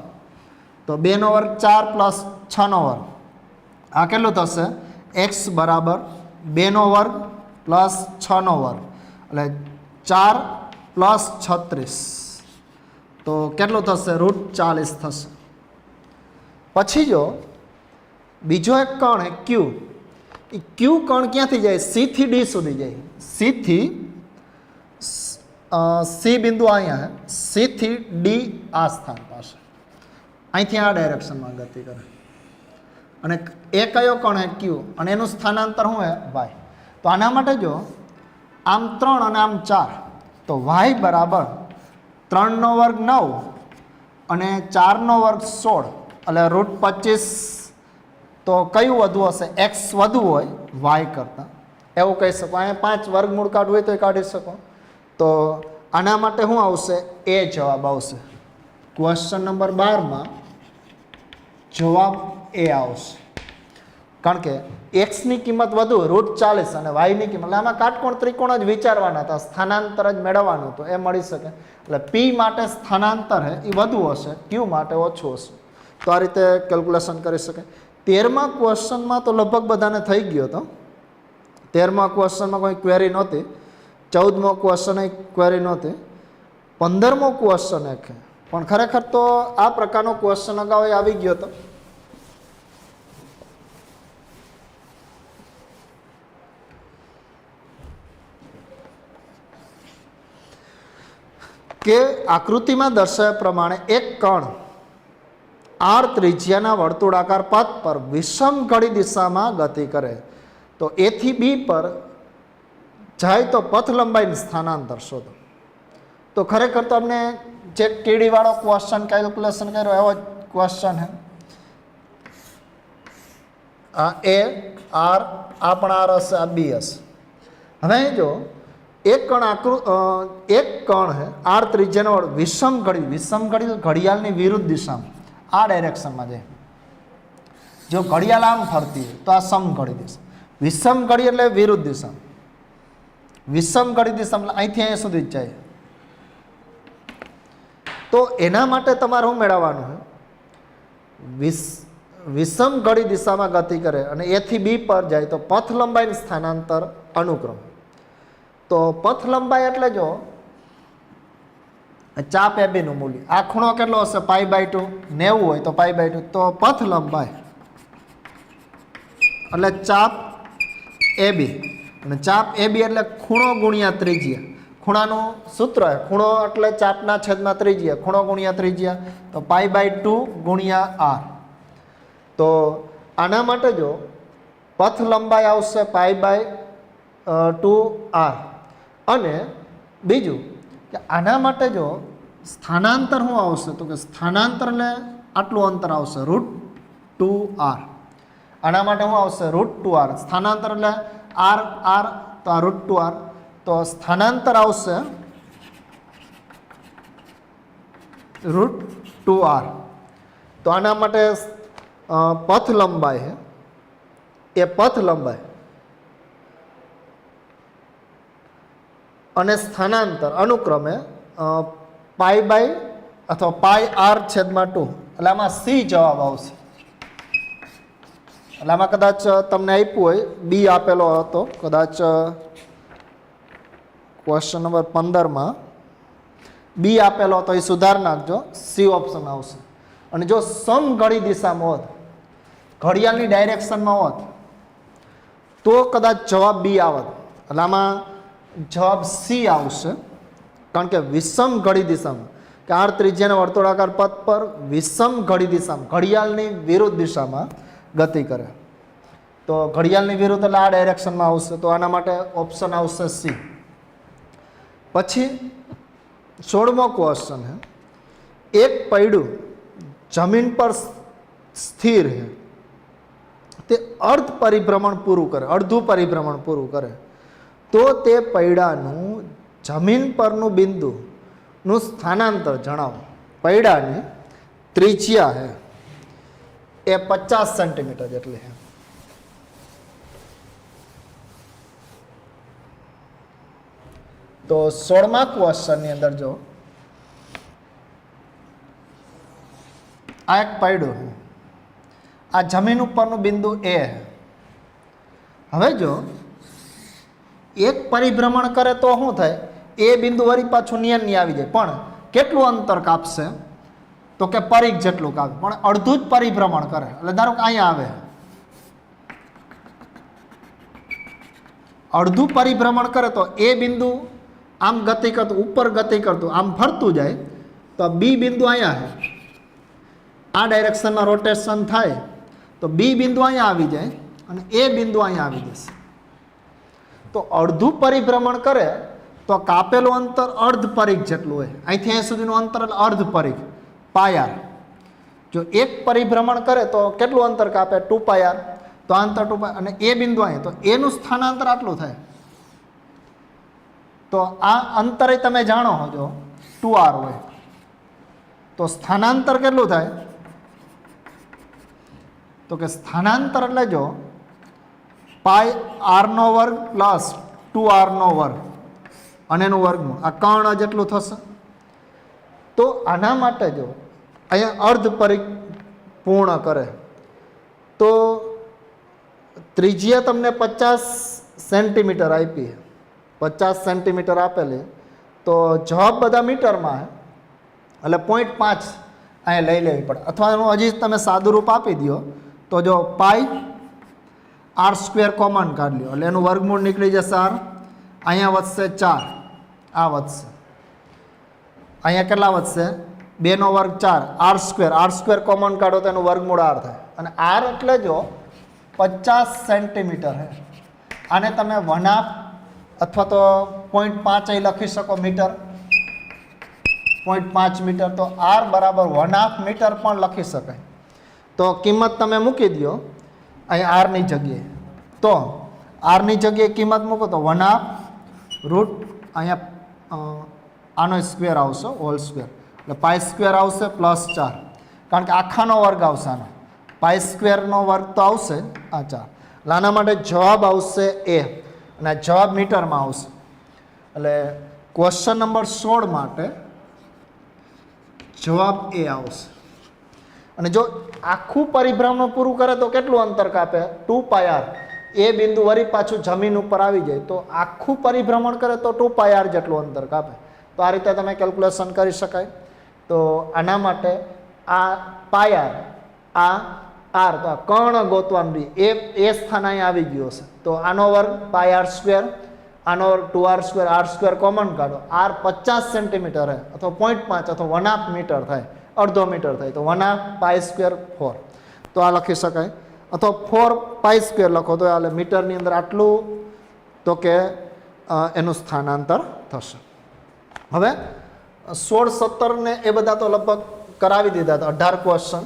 તો 2નો વર્ગ 4 + 6નો વર્ગ, આ કેટલું થશે? એક્સ બરાબર 2નો વર્ગ + 6નો વર્ગ, એટલે 4 + 36, તો કેટલું થશે? √40 થશે. પછી જો બીજો એક કણ હે ક્યુ, એ ક્યુ કણ ક્યાંથી જાય? સી થી ડી સુધી જાય, સી થી સી બિંદુ અહીંયા હે, સી થી ડી આ સ્થાન પાસે, અહીંથી આ ડાયરેક્શનમાં ગતિ કરે. અને એ કયો કણ હે? ક્યુ, અને એનું સ્થાનાંતર શું હે? વાય. તો આના માટે જો આમ 3 અને આમ 4, તો વાય બરાબર 3નો વર્ગ 9 અને 4નો વર્ગ 16, એટલે √25. તો કયું વધુ હશે? એક્સ વધુ હોય વાય કરતાં, એવું કહી શકો. અહીંયા 5 વર્ગમૂળ કાઢવું હોય તો એ કાઢી શકો. તો આના માટે શું આવશે? એ જવાબ આવશે. ક્વેશ્ચન નંબર 12માં જવાબ એ આવશે, કારણ કે એક્સની કિંમત વધુ √40 અને વાયની કિંમત, એટલે આમાં કાટકોણ ત્રિકોણ જ વિચારવાના હતા, સ્થાનાંતર જ મેળવવાનું હતું, એ મળી શકે. એટલે પી માટે સ્થાનાંતર હે એ વધુ હશે, ક્યુ માટે ઓછું હશે. તો આ રીતે કેલ્ક્યુલેશન કરી શકાય. 13મા ક્વેશ્ચનમાં તો લગભગ બધાને થઈ ગયો હતો. 13મા ક્વેશ્ચનમાં કોઈ ક્વેરી નહોતી, 14મો ક્વેશ્ચન ક્વેરી નહોતી, 15મો ક્વેશ્ચન એક પણ ખરેખર તો આ પ્રકારનો ક્વેશ્ચન અગાઉ આવી ગયો હતો. કે આકૃતિમાં દર્શાવ્યા પ્રમાણે એક કણ આર ત્રિજ્યાના વર્તુળાકાર પથ પર વિષમ ઘડી દિશામાં ગતિ કરે તો એ થી બી પર જાય તો પથ લંબાઈનું સ્થાનાંતર શોધો. તો ખરેખર તો અમને જે ટીડી વાળો ક્વેશ્ચન કેલ્ક્યુલેશન કર્યો એવો જ ક્વેશ્ચન હે. આ એ આર આ પણ આર હશે, આ બી હશે. હવે જો એક કણ હે આર ત્રિજ્યાનો વિષમ ઘડી ઘડિયાળની વિરુદ્ધ દિશામાં આ ડાયરેક્શનમાં જાય. જો ઘડિયાળ આમ ફરતી હોય તો આ સમ ઘડી દિશા, વિષમ ઘડી એટલે વિરુદ્ધ દિશા. વિષમ ઘડી દિશામાં અહીંથી અહીંયા સુધી જ જાય. તો એના માટે તમારે શું મેળવવાનું છે? વિષમ ઘડી દિશામાં ગતિ કરે અને એ થી બી પર જાય તો પથ લંબાઈનું સ્થાનાંતર અનુક્રમ. તો પથ લંબાઈ એટલે જો ચાપ એ બી નું મૂલ્ય, આ ખૂણો કેટલો હશે? π/2. 90 હોય તો π/2. તો પથ લંબાઈ એટલે ચાપ એ બી, અને ચાપ એ બી એટલે ખૂણો ગુણ્યા ત્રિજ્યા. ખૂણાનું સૂત્ર હે, ખૂણો એટલે ચાપના છેદમાં ત્રિજ્યા, ખૂણો ગુણ્યા ત્રિજ્યા, તો π/2 ગુણ્યા આર. તો આના માટે જો પથ લંબાઈ આવશે π/2 આર. અને બીજું કે આના માટે જો સ્થાનાંતર શું આવશે? તો કે સ્થાનાંતર એટલે આટલું અંતર આવશે √2r. આના માટે શું આવશે? √2r. સ્થાનાંતર એટલે આર આર, તો આ √2r. તો સ્થાનાંતર આવશે √2r. તો આના માટે પથ લંબાઈ હે, એ પથ લંબાઈ અને સ્થાનાંતર અનુક્રમે π/2 એટલે આમાં સી જવાબ આવશે. એટલે આમાં કદાચ તમને આપ્યું હોય બી આપેલો હતો, કદાચ ક્વેશ્ચન નંબર 15માં બી આપેલો હતો, એ સુધાર નાખજો, સી ઓપ્શન આવશે. અને જો સમઘડી દિશામાં હોત, ઘડિયાળની ડાયરેક્શનમાં હોત, તો કદાચ જવાબ બી આવત. એટલે આમાં જવાબ સી આવશે, કારણ કે વિષમ ઘડી દિશામાં, કે આર ત્રિજ્યાના વર્તુળાકાર પથ પર વિષમ ઘડી દિશામાં ઘડિયાળની વિરુદ્ધ દિશામાં ગતિ કરે. તો ઘડિયાળની વિરુદ્ધ એટલે આ ડાયરેક્શનમાં આવશે. તો આના માટે ઓપ્શન આવશે સી. પછી 16મો ક્વેશ્ચન હે, એક પૈડું જમીન પર સ્થિર હે, તે અર્ધ પરિભ્રમણ પૂરું કરે, અડધું પરિભ્રમણ પૂરું કરે, તો તે પૈડાનું જમીન પરનું બિંદુનું સ્થાનાંતર જણાવો. પૈડાની ત્રિજ્યા હે એ 50 સેન્ટીમીટર જેટલી છે. તો 16મા ક્વેશ્ચનની અંદર જો આ એક પૈડું, આ જમીન ઉપરનું બિંદુ એ. હવે જો એક પરિભ્રમણ કરે તો શું થાય? એ બિંદુ વળી પાછું નિયમની આવી જાય, પણ કેટલું અંતર કાપશે? તો કે પરિઘ જેટલું કાપે, પણ અડધું જ પરિભ્રમણ કરે. એટલે ધારો કે અહીંયા આવે, અડધું પરિભ્રમણ કરે તો એ બિંદુ આમ ગતિ કરતું, ઉપર ગતિ કરતું, આમ ફરતું જાય, તો બી બિંદુ અહીંયા છે, આ ડાયરેક્શનમાં રોટેશન થાય, તો બી બિંદુ અહીંયા આવી જાય અને એ બિંદુ અહીંયા આવી જશે. તો અડધું પરિભ્રમણ કરે તો કાપેલું અંતર અર્ધ પરિઘ જેટલું હોય. અહીંથી અહીં સુધીનું અંતર એટલે અર્ધ પરિઘ πr. જો એક પરિભ્રમણ કરે તો કેટલું અંતર કાપે? 2πr. તો અંતર 2π અને એ બિંદુ અહીં, તો એનું સ્થાનાંતર આટલું થાય. તો આ અંતરે તમે જાણો છો 2r હોય, તો સ્થાનાંતર કેટલું થાય? તો કે સ્થાનાંતર એટલે જો πr² પ્લસ 2r² અને એનું વર્ગમૂળ, આ કર્ણ જેટલું થશે. તો આના માટે જો અહીંયા અર્ધ પરિઘ પૂર્ણ કરે તો ત્રિજ્યા તમને 50 સેન્ટીમીટર આપી, 50 સેન્ટીમીટર આપેલી, તો જવાબ બધા મીટરમાં એટલે 0.5 અહીંયા લઈ લેવી પડે, અથવા એનું હજી તમે સાદું રૂપ આપી દો તો જો પાઈ આર સ્ક્વેર કોમન કાઢી લો એટલે એનું વર્ગમૂળ નીકળી જશે આર, અહીંયા વધશે 4, આ વધશે, અહીંયા કેટલા વધશે 2 નો વર્ગ 4, આર સ્ક્વેર કોમન કાઢો તો એનું વર્ગમૂળ આર થાય, અને આર એટલે જો 50 સેન્ટીમીટર હે, આને તમે 1/2 અથવા તો 0.5 અહીં લખી શકો મીટર, 0.5 મીટર, તો આર બરાબર 1/2 મીટર પણ લખી શકાય. તો કિંમત તમે મૂકી દો અહીં આરની જગ્યાએ, તો આરની જગ્યાએ કિંમત મૂકો તો 1/2 રૂટ અહીંયા આનો સ્ક્વેર આવશે હોલ સ્ક્વેર એટલે પાઈ સ્ક્વેર આવશે +4, કારણ કે આખાનો વર્ગ આવશે આનો, પાઈ સ્ક્વેરનો વર્ગ તો આવશે આ 4, એટલે આના માટે જવાબ આવશે એ, અને જવાબ મીટરમાં આવશે. એટલે ક્વેશ્ચન નંબર 16 માટે જવાબ એ આવશે. અને જો આખું પરિભ્રમણ પૂરું કરે તો કેટલું અંતર કાપે 2πr, એ બિંદુ વળી પાછું જમીન ઉપર આવી જાય તો આખું પરિભ્રમણ કરે તો 2πr જેટલું અંતર કાપે. તો આ રીતે તમે કેલ્ક્યુલેશન કરી શકાય. તો આના માટે આ પાયર, આ આર, તો આ કર્ણ ગોતવાનું એ સ્થાન અહીંયા આવી ગયો છે, તો આનો વર્ગ પાયર સ્ક્વેર, આનો વર્ગ 2r square, R square common કાઢો, આર 50 સેન્ટીમીટર હે અથવા 0.5 અથવા 1/2 મીટર થાય, અડધો મીટર થાય, તો 1/2 પાઈ સ્ક્વેર 4, તો આ લખી શકાય, અથવા 4 પાઈ સ્ક્વેર લખો તો એટલે મીટરની અંદર આટલું, તો કે એનું સ્થાનાંતર થશે. હવે 16, 17 ને એ બધા તો લગભગ કરાવી દીધા હતા, 18 ક્વેશ્ચન,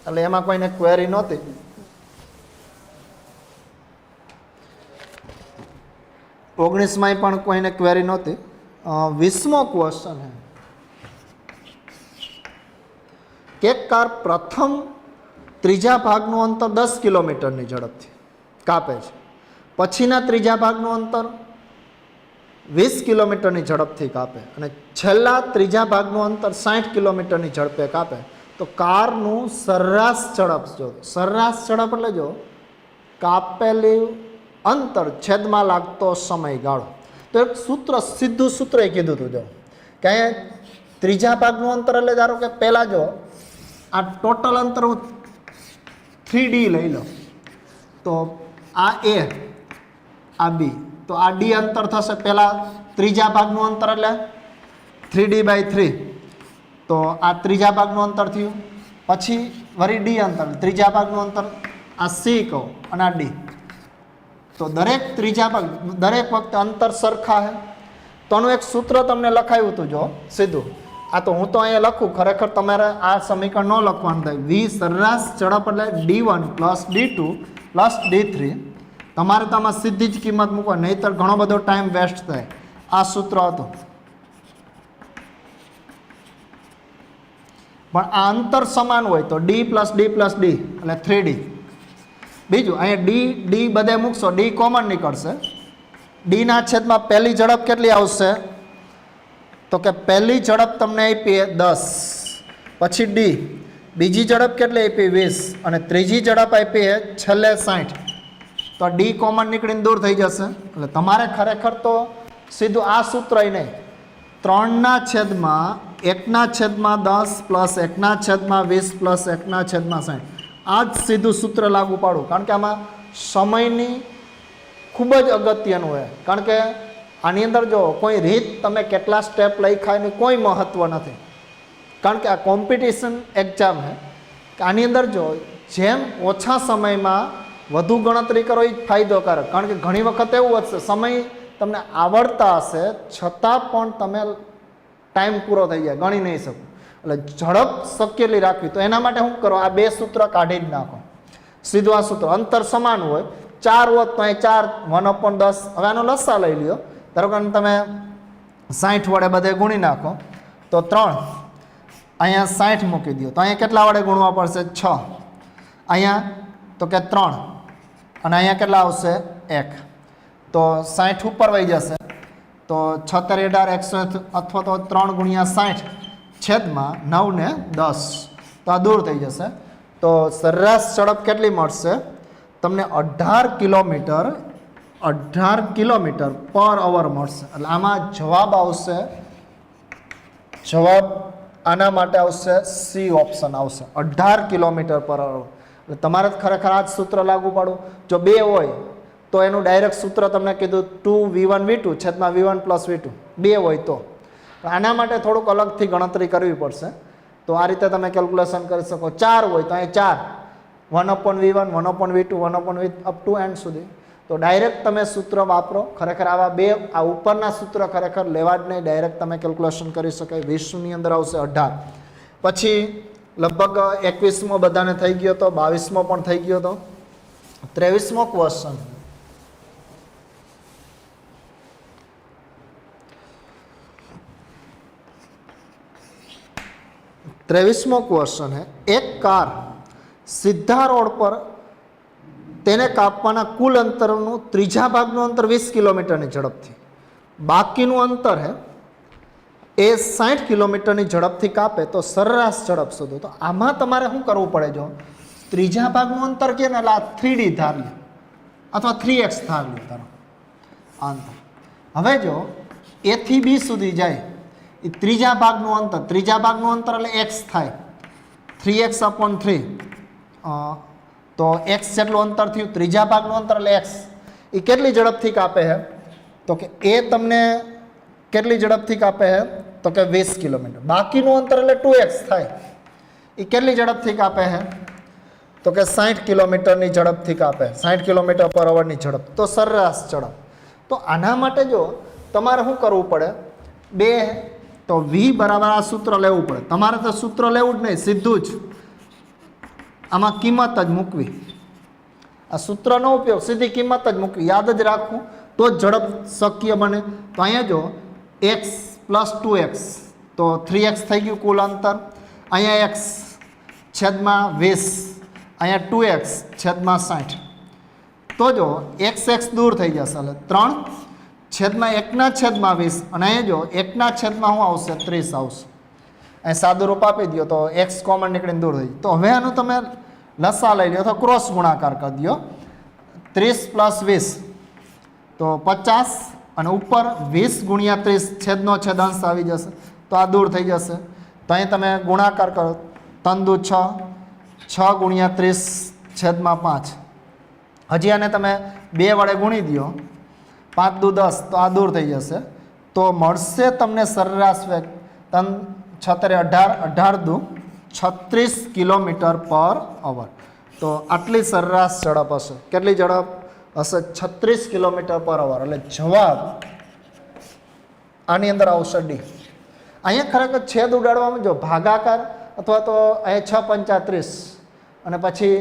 એટલે એમાં કોઈને ક્વેરી નહોતી. 19માં પણ કોઈને ક્વેરી નહોતી. 20મો ક્વેશ્ચન છે કે કાર પ્રથમ ત્રીજા ભાગનું અંતર 10 કિલોમીટરની ઝડપથી કાપે છે, પછીના ત્રીજા ભાગનું અંતર 20 કિલોમીટરની ઝડપથી કાપે, અને છેલ્લા ત્રીજા ભાગનું અંતર 60 કિલોમીટરની ઝડપે કાપે, તો કારનું સરેરાશ ઝડપ જો, સરેરાશ ઝડપ એટલે જો કાપેલું અંતર છેદમાં લાગતો સમયગાળો. તો એક સૂત્ર, સીધું સૂત્ર એ કીધું હતું જો કે અહીંયા ત્રીજા ભાગનું અંતર એટલે ધારો કે પહેલાં જો આ ટોટલ અંતર હું 3D લઈ લો, તો આ એ, આ બી, તો આ ડી અંતર થશે, પહેલાં ત્રીજા ભાગનું અંતર એટલે 3D/3, તો આ ત્રીજા ભાગનું અંતર થયું, પછી વળી ડી અંતર, ત્રીજા ભાગનું અંતર આ સી કહો અને આ ડી, તો દરેક ત્રીજા ભાગ દરેક વખતે અંતર સરખા છે. તો આનું એક સૂત્ર તમને લખાયું હતું જો સીધું, આ તો હું તો અહીંયા લખું, ખરેખર તમારે આ સમીકરણ ન લખવાનું થાય, વી સરેરાશ ઝડપ એટલે D1 + D2 + D3, તમારે તો આમાં સીધી જ કિંમત મૂકવા, નહીંતર ઘણો બધો ટાઈમ વેસ્ટ થાય. આ સૂત્ર હતું, પણ આ અંતર સમાન હોય તો D + D + D એટલે 3D. બીજું અહીંયા ડી બધે મૂકશો, ડી કોમન નીકળશે, ડીના છેદમાં પહેલી ઝડપ કેટલી આવશે, તો કે પહેલી ઝડપ તમને આપી 10, પછી ડી, બીજી ઝડપ કેટલી આપી 20, અને ત્રીજી ઝડપ આપી છેલ્લે 60, તો ડી કોમન નીકળીને દૂર થઈ જશે. એટલે તમારે ખરેખર તો સીધું આ સૂત્ર નહીં, 3/1/10 + 1/20 + 1/60, આ જ સીધું સૂત્ર લાગુ પાડું, કારણ કે આમાં સમયની ખૂબ જ અગત્યનું હોય, કારણ કે આની અંદર જો કોઈ રીત તમે કેટલા સ્ટેપ લખ્યા એની કોઈ મહત્ત્વ નથી, કારણ કે આ કોમ્પિટિશન એક્ઝામ છે કે આની અંદર જો જેમ ઓછા સમયમાં વધુ ગણતરી કરો એ ફાયદોકારક, કારણ કે ઘણી વખત એવું હશે સમય તમને આવડતા હશે છતાં પણ તમે ટાઈમ પૂરો થઈ જાય, ગણી નહીં શકો. એટલે ઝડપ શક્ય એટલી રાખવી, તો એના માટે શું કરો, આ બે સૂત્ર કાઢી જ નાખો, સીધું આ સૂત્ર, અંતર સમાન હોય, 4 હોત તો અહીં 4 1/10, હવે આનો લસા લઈ લ્યો, ધારો કે તમે 60 વડે બધે ગુણી નાખો તો 3, અહીંયા 60 મૂકી દો, તો અહીંયા કેટલા વડે ગુણવા પડશે 6, અહીંયા તો કે 3, અને અહીંયા કેટલા આવશે 1, તો 60 ઉપર વહી જશે, તો 76 18 અથવા તો 3 × 60 છેદમાં 9 ને 10, તો આ દૂર થઈ જશે. તો સરેરાશ ઝડપ કેટલી મળશે તમને 18 કિલોમીટર પર અવર મળશે. એટલે આમાં જવાબ આવશે, જવાબ આના માટે આવશે સી ઓપ્શન આવશે 18 કિલોમીટર પર અવર. એટલે તમારે ખરેખર આ જ સૂત્ર લાગુ પાડવું. જો 2 હોય તો એનું ડાયરેક્ટ સૂત્ર તમને કીધું 2v1v2 છેદમાં v1 પ્લસ v2 2 હોય તો. આના માટે થોડુંક અલગથી ગણતરી કરવી પડશે. તો આ રીતે તમે કેલ્ક્યુલેશન કરી શકો. 4 હોય તો અહીં 4 1/v1 1/v2 1/v up to and સુધી. તો ડાયરેક્ટ તમે સૂત્ર વાપરો. ખરેખર આવા બે આ ઉપરના સૂત્ર ખરેખર લેવા જ નહીં, ડાયરેક્ટ તમે કેલ્ક્યુલેશન કરી શકાય. 20ની અંદર આવશે 18. પછી લગભગ 21મો બધાને થઈ ગયો હતો, 22મો પણ થઈ ગયો હતો. 23મો ક્વેશ્ચન. 23वां क्वेश्चन है, एक कार सीधा रोड पर તેને કાપવાના કુલ અંતરનું ત્રીજા ભાગનું અંતર 20 કિલોમીટરની ઝડપથી, બાકીનું અંતર હે એ 60 કિલોમીટરની ઝડપથી કાપે તો સરેરાશ ઝડપ શોધો. તો આમાં તમારે શું કરવું પડે? જો ત્રીજા ભાગનું અંતર કે ને એટલે આ 3D ધાર લે અથવા 3x ધાર લે તારો અંતર. હવે જો A થી B સુધી જાય એ ત્રીજા ભાગનું અંતર, ત્રીજા ભાગનું અંતર એટલે x થાય 3x/3. તો x જેટલું અંતર થયું, ત્રીજા ભાગનું અંતર એટલે x. એ કેટલી ઝડપથી કાપે છે? તો કે એ તમને કેટલી ઝડપથી કાપે છે? તો કે 20 કિલોમીટર. બાકીનું અંતર એટલે 2x થાય. એ કેટલી ઝડપથી કાપે છે? તો કે 60 કિલોમીટરની ઝડપથી કાપે, 60 કિલોમીટર પર અવરની ઝડપ. તો સરેરાશ ઝડપ. તો આના માટે જો તમારે શું કરવું પડે? બે તો v બરાબર આ સૂત્ર લેવું પડે. તમારે તો સૂત્ર લેવું જ નહીં, સીધું જ આમાં કિંમત જ મૂકવી. આ સૂત્રનો ઉપયોગ સીધી કિંમત જ મૂકવી, યાદ જ રાખવું તો જ ઝડપ શક્ય બને. તો અહીંયા જો x + 2x તો 3x થઈ ગયું કુલ અંતર. અહીંયા x છેદમાં 20, અહીંયા 2x છેદમાં 60. તો જો x દૂર થઈ જશે એટલે 3 છેદમાં 1/20 અને અહીંયા જો 1/30 શું આવશે? 30 આવશે. અહીં સાદું રૂપ આપી દો તો x કોમન નીકળીને દૂર થઈ જાય. તો હવે આનું તમે લસા લઈ લો અથવા ક્રોસ ગુણાકાર કરી દો. 30 + 20 તો 50 અને ઉપર 20 × 30 છેદનો છેદ અંશ આવી જશે તો આ દૂર થઈ જશે. તો અહીં તમે ગુણાકાર કરો, 3 દુ 6, 6 × 30 છેદમાં 5. હજી આને તમે 2 વડે ગુણી દો, 5 દુ 10 તો આ દૂર થઈ જશે. તો મળશે તમને સરેરાશ વેગ 18 દુ 36 કિલોમીટર પર અવર. તો આટલી સરેરાશ ઝડપ હશે. કેટલી ઝડપ હશે? 36 કિલોમીટર પર અવર. એટલે જવાબ આની અંદર આવશે ડી. અહીંયા ખરેખર છેદ ઉડાડવામાં જો ભાગાકાર અથવા તો અહીંયા 6 × 35 અને પછી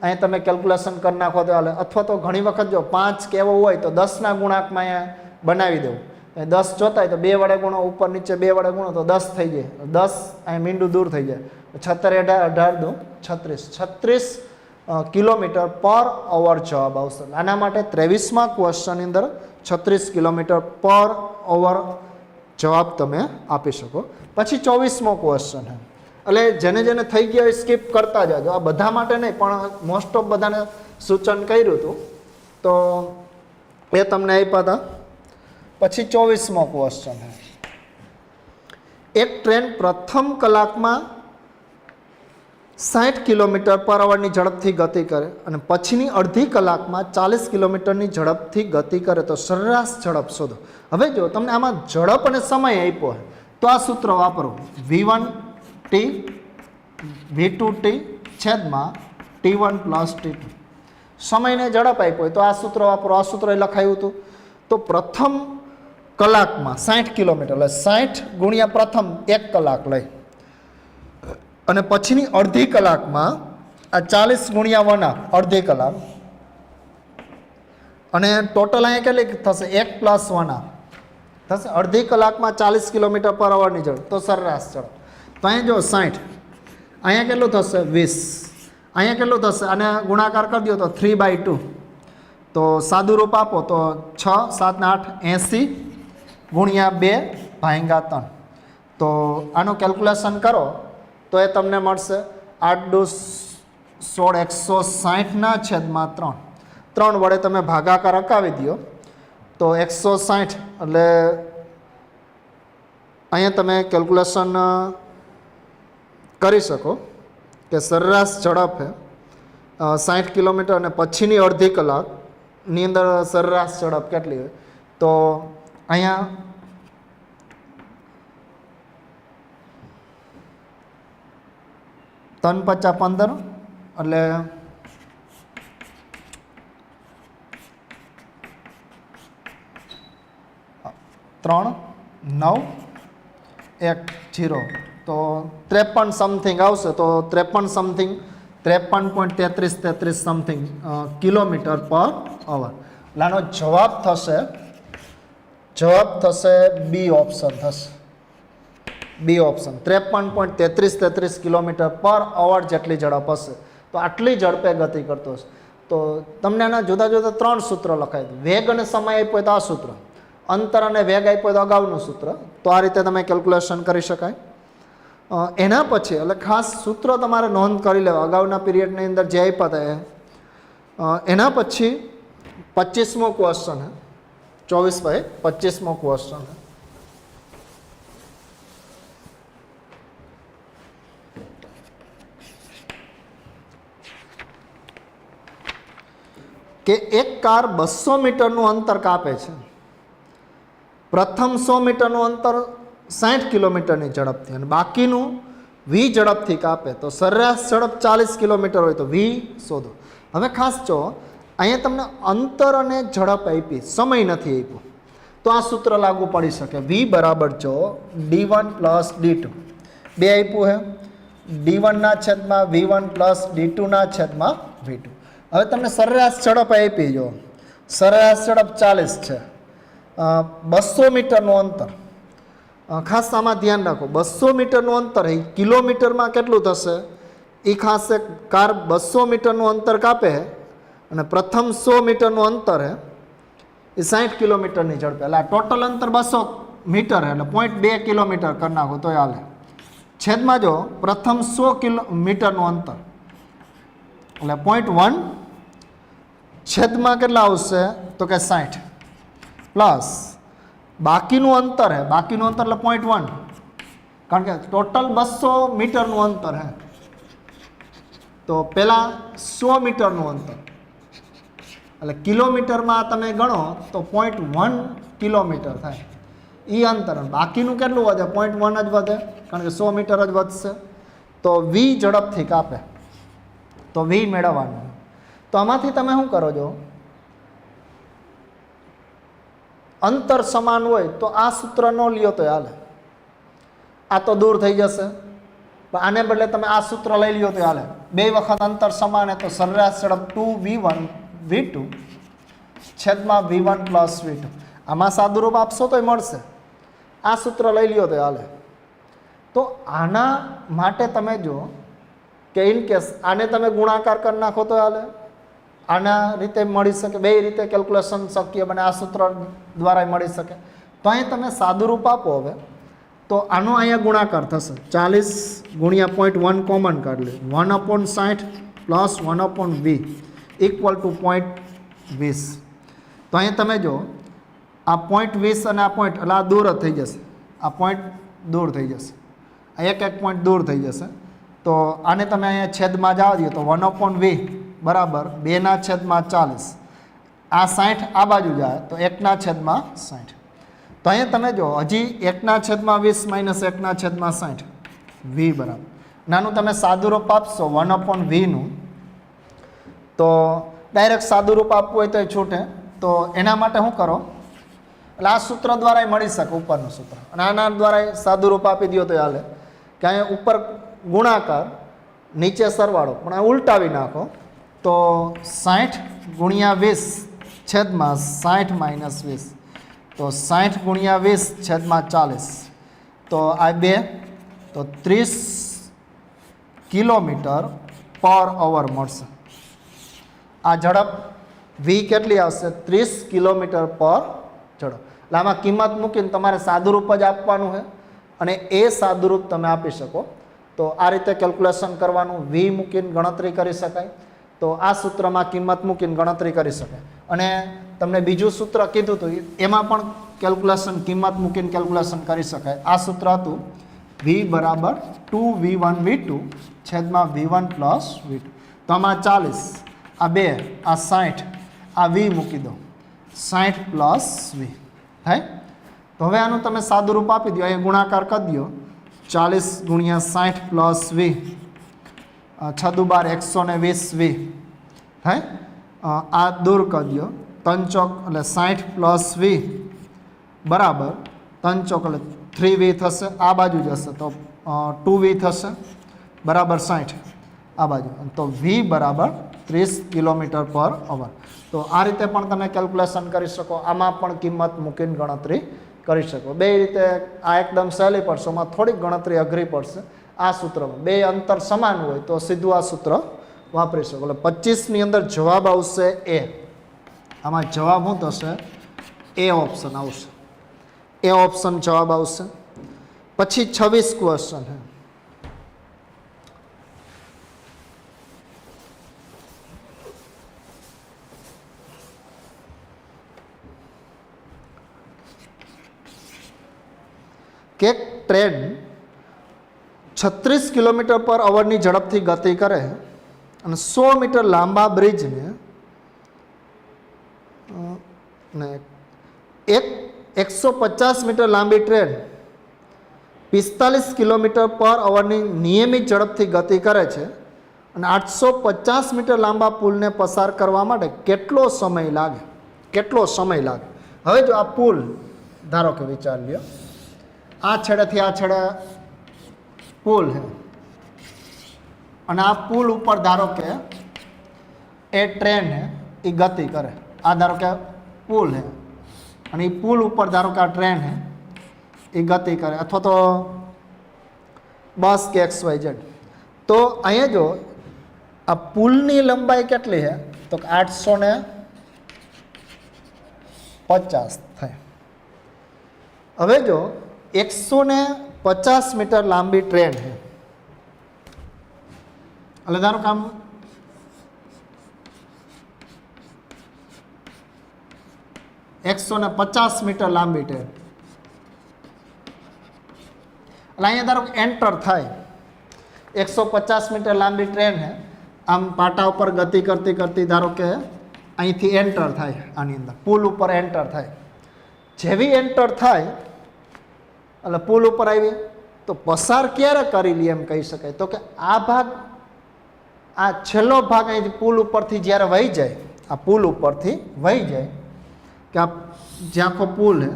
અહીં તમે કેલ્ક્યુલેશન કરી નાખો તો હાલે. અથવા તો ઘણી વખત જો 5 કેવો હોય તો 10ના ગુણાંકમાં અહીંયા બનાવી દેવું. 10 જોતા હોય તો 2 વડે ગુણો, ઉપર નીચે 2 વડે ગુણો તો 10 થઈ જાય. 10 અહીં મીંડું દૂર થઈ જાય. 18 દુ 36 કિલોમીટર પર અવર જવાબ આવશે. આના માટે 23મા ક્વેશ્ચનની અંદર 36 કિલોમીટર પર અવર જવાબ તમે આપી શકો. પછી 24મો ક્વેશ્ચન છે. એટલે જેને જેને થઈ ગયા હોય સ્કીપ કરતા જાજો. આ બધા માટે નહીં પણ મોસ્ટ ઓફ બધાને સૂચન કર્યું હતું તો એ તમને આપ્યા હતા. પછી 24મો ક્વેશ્ચન છે. એક ટ્રેન પ્રથમ કલાકમાં 60 કિલોમીટર પર અવરની ઝડપથી ગતિ કરે અને પછીની અડધી કલાકમાં 40 કિલોમીટરની ઝડપથી ગતિ કરે તો સરેરાશ ઝડપ શોધો. હવે જો તમને આમાં ઝડપ અને સમય આપ્યો હોય તો આ સૂત્ર વાપરો, v1t v2t છેદમાં t1 + t2. સમયને ઝડપ આપ્યો હોય તો આ સૂત્ર વાપરો. આ સૂત્ર લખાયું હતું. તો પ્રથમ કલાકમાં 60 કિલોમીટર એટલે 60 × પ્રથમ 1 કલાક લઈ અને પછીની અડધી કલાકમાં આ 40 × 1 અડધી કલાક અને ટોટલ અહીંયા કેટલી થશે? 1 + 1 થશે. અડધી કલાકમાં 40 કિલોમીટર પર અવરની ઝડપ તો સરેરાશ ઝડપ. તો અહીંયા જો 60, અહીંયા કેટલું થશે? 20, અહીંયા કેટલું થશે? અને ગુણાકાર કરી દો તો 3/2. તો સાદું રૂપ આપો તો 6 7 ને 8 80 × 2/3. તો આનું કેલ્ક્યુલેશન કરો તો એ તમને મળશે 8 દુ 16 160 છેદમાં 3. 3 વડે તમે ભાગાકાર અકાવી દો તો 160 એટલે અહીંયા તમે કેલ્ક્યુલેશન કરી શકો કે સરેરાશ ઝડપ છે 60 કિલોમીટર અને પછીની અડધી કલાકની અંદર સરેરાશ ઝડપ કેટલી હોય. તો અહીંયા 3 × 5 = 15 એટલે 3 9 1 0 તો 53 સમથિંગ આવશે. તો 53 સમથિંગ 53.33 સમથિંગ કિલોમીટર પર અવર. એટલે આનો જવાબ થશે બી ઓપ્શન થશે. બી ઓપ્શન 53.33 કિલોમીટર પર અવર જેટલી ઝડપ હશે. તો આટલી ઝડપે ગતિ કરતો હશે. તો તમને આના જુદા જુદા 3 સૂત્ર લખાય દઉં. વેગ અને સમય આપ્યો તો આ સૂત્ર, અંતર અને વેગ આપ્યો તો અગાઉનું સૂત્ર. તો આ રીતે તમે કેલ્ક્યુલેશન કરી શકાય. એના પછી એટલે ખાસ સૂત્ર તમારે નોંધ કરી લેવા અગાઉના પીરિયડની અંદર જે આપ્યા હતા. એના પછી 25મો ક્વેશ્ચન હે, 24/25મો ક્વેશ્ચન હે. કે એક કાર 200 મીટરનું અંતર કાપે છે. પ્રથમ 100 મીટરનું અંતર 60 કિલોમીટરની ઝડપથી અને બાકીનું વી ઝડપથી કાપે તો સરેરાશ ઝડપ 40 કિલોમીટર હોય તો વી શોધો. હવે ખાસ જો અહીંયા તમને અંતર અને ઝડપ આપી, સમય નથી આપ્યો, તો આ સૂત્ર લાગુ પડી શકે. વી બરાબર જો d1 + d2 બે આપ્યું હે, d1 ના છેદમાં v1 + d2 ના છેદમાં v2. હવે તમને સરેરાશ ઝડપ આપી, જો સરેરાશ ઝડપ 40 છે, 200 મીટરનું અંતર. ખાસ આમાં ધ્યાન રાખો, 200 મીટરનું અંતર એ કિલોમીટરમાં કેટલું થશે એ ખાસ કાર 200 મીટરનું અંતર કાપે અને પ્રથમ 100 મીટરનું અંતર હે એ 60 કિલોમીટરની ઝડપે. એટલે આ ટોટલ અંતર 200 મીટર હે એટલે 0.2 કિલોમીટર કરી નાખો તો હાલે. છેદમાં જો પ્રથમ 100 કિલોમીટરનું અંતર એટલે 0.1 છેદમાં કેટલા આવશે તો કે 60 પ્લસ બાકીનું અંતર હે, બાકીનું અંતર એટલે 0.1 કારણ કે ટોટલ 200 મીટરનું અંતર હે. તો પહેલાં 100 મીટરનું અંતર એટલે કિલોમીટરમાં તમે ગણો તો 0.1 કિલોમીટર થાય એ અંતર. બાકીનું કેટલું વધે? 0.1 જ વધે કારણ કે 100 મીટર જ વધશે. તો વી ઝડપથી કાપે તો વી મેળવવાનું. તો આમાંથી તમે શું કરો છો, અંતર સમાન હોય તો આ સૂત્ર ન લ્યો તો હાલે, આ તો દૂર થઈ જશે. પણ આને બદલે તમે આ સૂત્ર લઈ લ્યો તો હાલે. બે વખત અંતર સમાન તો સરેરાશ ઝડપ 2v1 v2 છેદમાં v1 + v2. આમાં સાદુરૂપ આપશો તોય મળશે. આ સૂત્ર લઈ લ્યો તો હાલે. તો આના માટે તમે જો કે ઇન કેસ આને તમે ગુણાકાર કરી નાખો તો હાલે, આના રીતે મળી શકે, બે રીતે કેલ્ક્યુલેશન શક્ય બને, આ સૂત્ર દ્વારા મળી શકે. તો અહીં તમે સાદુરૂપ આપો. હવે તો આનો અહીંયા ગુણાકાર થશે 40 × 0.1 કોમન કાઢી લે 1/60 + 1/v = 0.20. તો અહીં તમે જો આ 0.20 અને આ પોઈન્ટ એટલે આ દૂર જ થઈ જશે, આ પોઈન્ટ દૂર થઈ જશે, આ એક પોઈન્ટ દૂર થઈ જશે. તો આને તમે અહીંયા છેદમાં જવા દો તો 1/v બરાબર 2/40. આ 60 આ બાજુ જાય તો 1/60. તો અહીંયા તમે જો હજી 1/20 - 1/60 v બરાબર નાનું તમે સાદુરૂપ આપશો 1/vનું. તો ડાયરેક્ટ સાદુરૂપ આપવું હોય તો એ છૂટે. તો એના માટે શું કરો, એટલે આ સૂત્ર દ્વારા મળી શકે, ઉપરનું સૂત્ર, અને આના દ્વારા સાદુરૂપ આપી દો તો હાલે. કે અહીંયા ઉપર ગુણાકાર નીચે સરવાળો, પણ આ ઉલટાવી નાખો તો 60 × 20 છેદમાં 60 - 20. તો 60 × 20 છેદમાં 40. તો આ બે તો 30 કિલોમીટર પર અવર મળશે. આ ઝડપ વી કેટલી આવશે? 30 કિલોમીટર પર ઝડપ. એટલે આમાં કિંમત મૂકીને તમારે સાદુરૂપ જ આપવાનું છે અને એ સાદુરૂપ તમે આપી શકો. તો આ રીતે કેલ્ક્યુલેશન કરવાનું, વી મૂકીને ગણતરી કરી શકાય. તો આ સૂત્રમાં કિંમત મૂકીને ગણતરી કરી શકાય. અને તમને બીજું સૂત્ર કીધું હતું એમાં પણ કેલ્ક્યુલેશન કિંમત મૂકીને કેલ્ક્યુલેશન કરી શકાય. આ સૂત્ર હતું V બરાબર 2V1V2 છેદમાં V1 પ્લસ V2. તો આમાં 40, આ 2, આ 60, આ V મૂકી દો, 60 પ્લસ V થાય. તો હવે આનું તમે સાદું રૂપ આપી દો, અહીંયા ગુણાકાર કરી દો, 40 ગુણ્યા 60 પ્લસ V, 6 દુ 12, 120 V થાય. આ દૂર કરી દો, 3 ચોક એટલે 60 પ્લસ V બરાબર 3 ચોક એટલે 3V થશે, આ બાજુ જશે તો 2V થશે બરાબર 60 આ બાજુ. તો V બરાબર 30 km/h. તો આ રીતે પણ તમે કેલ્ક્યુલેશન કરી શકો, આમાં પણ કિંમત મૂકીને ગણતરી કરી શકો. બે રીતે આ એકદમ સહેલી પડશે, આમાં થોડીક ગણતરી અઘરી પડશે. આ સૂત્રમાં બે અંતર સમાન હોય તો સીધું આ સૂત્ર વાપરી શકો. એટલે 25ની અંદર જવાબ આવશે એ. આમાં જવાબ શું થશે? એ ઓપ્શન આવશે. એ ઓપ્શન જવાબ આવશે. પછી 26 ક્વેશ્ચન હે. કે ટ્રેન 36 km/h ની ઝડપથી ગતિ કરે અને 100 મીટર લાંબા બ્રિજને એક 150 મીટર લાંબી ટ્રેન 45 km/h ની નિયમિત ઝડપથી ગતિ કરે છે અને 850 મીટર લાંબા પુલને પસાર કરવા માટે કેટલો સમય લાગે? કેટલો સમય લાગે? હવે જો આ પુલ ધારો કે વિચાર લ્યો, આ છેડેથી આ છેડે પુલ છે અને આ પુલ ઉપર ધારો કે એ ટ્રેન છે એ ગતિ કરે. આ ધારો કે પુલ છે અને એ પુલ ઉપર ધારો કે આ ટ્રેન છે એ ગતિ કરે, અથવા તો બસ કે XYZ. તો અહીંયા જો આ પુલની લંબાઈ કેટલી છે? તો 850 થાય. હવે જો 150 મીટર લાંબી ટ્રેન છે, એટલે ધારો કે આમ 150 મીટર લાંબી ટ્રેન, એટલે અહીંયા ધારો કે એન્ટર થાય. 150 મીટર લાંબી ટ્રેન છે, આમ પાટા ઉપર ગતિ કરતી કરતી ધારો કે અહીંથી એન્ટર થાય, આની અંદર પુલ ઉપર એન્ટર થાય. જેવી એન્ટર થાય એટલે પુલ ઉપર આવી તો પસાર ક્યારે કરી લે એમ કહી શકાય? તો કે આ ભાગ, આ છેલ્લો ભાગ અહીંથી પુલ ઉપરથી જ્યારે વહી જાય, આ પુલ ઉપરથી વહી જાય કે આ જે આખો પુલ છે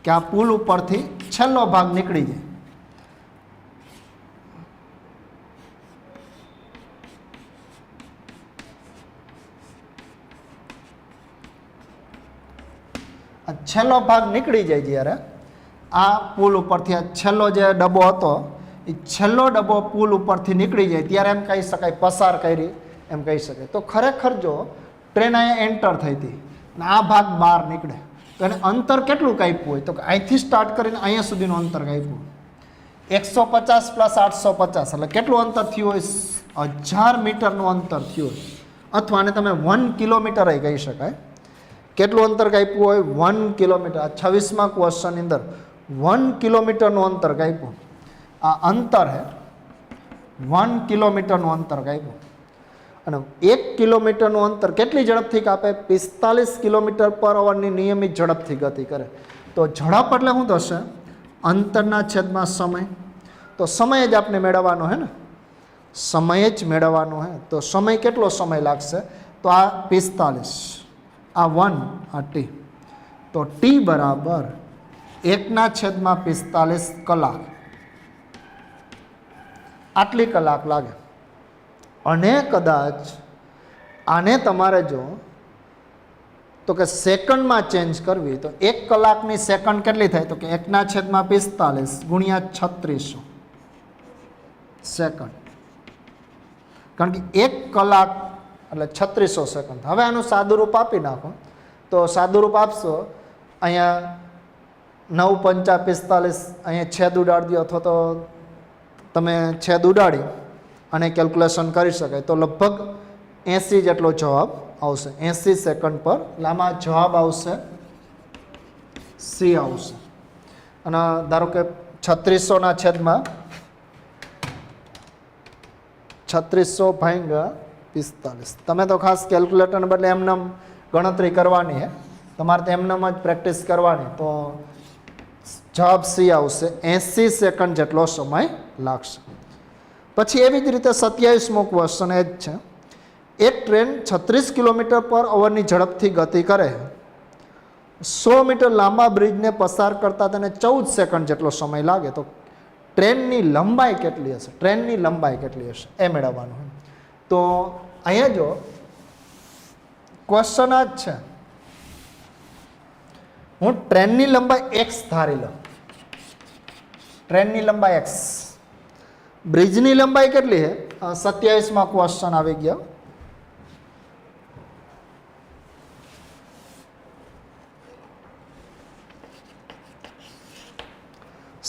કે આ પુલ ઉપરથી છેલ્લો ભાગ નીકળી જાય. છેલ્લો ભાગ નીકળી જાય જ્યારે આ પુલ ઉપરથી, આ છેલ્લો જે ડબ્બો હતો એ છેલ્લો ડબ્બો પુલ ઉપરથી નીકળી જાય ત્યારે એમ કહી શકાય પસાર કરી એમ કહી શકાય. તો ખરેખર જો ટ્રેન અહીંયા એન્ટર થઈ હતી અને આ ભાગ બહાર નીકળે તો એને અંતર કેટલું કાપ્યું હોય? તો કે અહીંથી સ્ટાર્ટ કરીને અહીંયા સુધીનું અંતર કાપ્યું 150 પ્લસ 850 એટલે કેટલું અંતર થયું હોય? 1000 મીટરનું અંતર થયું હોય, અથવા આને તમે 1 કિલોમીટર કહી શકાય. કેટલું અંતર કાપ્યું હોય? 1 કિલોમીટર. આ 26મા ક્વેશ્ચનની અંદર 1 કિલોમીટરનું અંતર કાપ્યું. આ અંતર હે 1 કિલોમીટરનું અંતર કાપ્યું. અને 1 કિલોમીટરનું અંતર કેટલી ઝડપથી કાપે? 45 km/h ની નિયમિત ઝડપથી ગતિ કરે. તો ઝડપ એટલે શું થશે? અંતરના છેદમાં સમય. તો સમય જ આપણે મેળવવાનો હે ને, સમય જ મેળવવાનો હે. તો સમય કેટલો સમય લાગશે? તો આ 45, આ 1, આ T. તો T બરાબર 1/45 કલાક. આટલી કલાક લાગે. અને કદાચ આને તમારે જો તો કે સેકન્ડમાં ચેન્જ કરવી તો 1 કલાકની સેકન્ડ કેટલી થાય? તો કે 1/45 ગુણ્યા 3600 સેકન્ડ. કારણ કે 1 કલાક એટલે 3600 સેકન્ડ. હવે આનું સાદું રૂપ આપી નાખો તો સાદું રૂપ આપશો, અહીંયા 9×5 = 45, અહીંયા છેદ ઉડાડી દો અથવા તો તમે છેદ ઉડાડી અને કેલ્ક્યુલેશન કરી શકાય તો લગભગ 80 જેટલો જવાબ આવશે. 80 સેકન્ડ પર. એટલે આમાં જવાબ આવશે સી આવશે. અને ધારો કે 3600 છેદમાં 3600 ભાગ્યા 45. તમે તો ખાસ કેલ્ક્યુલેટરને બદલે એમને ગણતરી કરવાની છે, તમારે તો એમને જ પ્રેક્ટિસ કરવાની. તો જવાબ સી આવશે. 80 સેકન્ડ જેટલો સમય લાગશે. પછી એવી જ રીતે 27મો ક્વેશ્ચન એ જ છે. એક ટ્રેન 36 કિલોમીટર પર અવરની ઝડપથી ગતિ કરે, 100 મીટર લાંબા બ્રિજને પસાર કરતા તેને 14 સેકન્ડ જેટલો સમય લાગે, તો ટ્રેનની લંબાઈ કેટલી હશે? ટ્રેનની લંબાઈ કેટલી હશે એ મેળવવાનું. તો અહીંયા જો ક્વેશ્ચન આ જ છે, હું ટ્રેનની લંબાઈ x ધારી લઉં. ટ્રેનની લંબાઈ x, બ્રિજની લંબાઈ કેટલી છે? 27માં ક્વેશ્ચન આવી ગયો.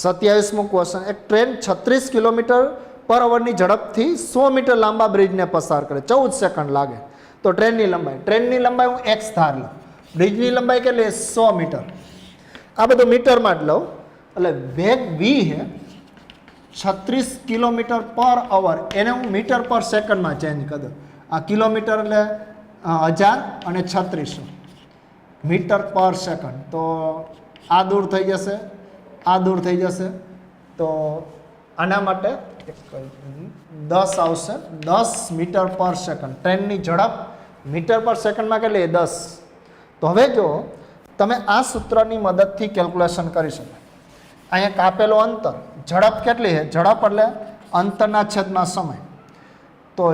સત્યાવીસમો ક્વેશ્ચન. એક ટ્રેન 36 કિલોમીટર પર અવરની ઝડપથી 100 મીટર લાંબા બ્રિજને પસાર કરે, 14 સેકન્ડ લાગે, તો ટ્રેનની લંબાઈ હું x ધાર લઉં. બ્રિજની લંબાઈ કેટલી? 100 મીટર. આ બધું મીટરમાં જ લઉં. એટલે વેગ v છે 36 કિલોમીટર પર અવર, એને હું મીટર પર સેકન્ડમાં ચેન્જ કરી દઉં. આ કિલોમીટર એટલે 1000 અને 3600 મીટર પર સેકન્ડ. તો આ દૂર થઈ જશે, આ દૂર થઈ જશે. તો આના માટે 10 આવશે. 10 મીટર પર સેકન્ડ. ટ્રેનની ઝડપ મીટર પર સેકન્ડમાં કેટલી? 10. તો હવે જો તમે આ સૂત્રની મદદથી કેલ્ક્યુલેશન કરી શકો. અહીંયા કાપેલો અંતર, ઝડપ કેટલી છે? ઝડપ એટલે અંતરના છેદમાં સમય. તો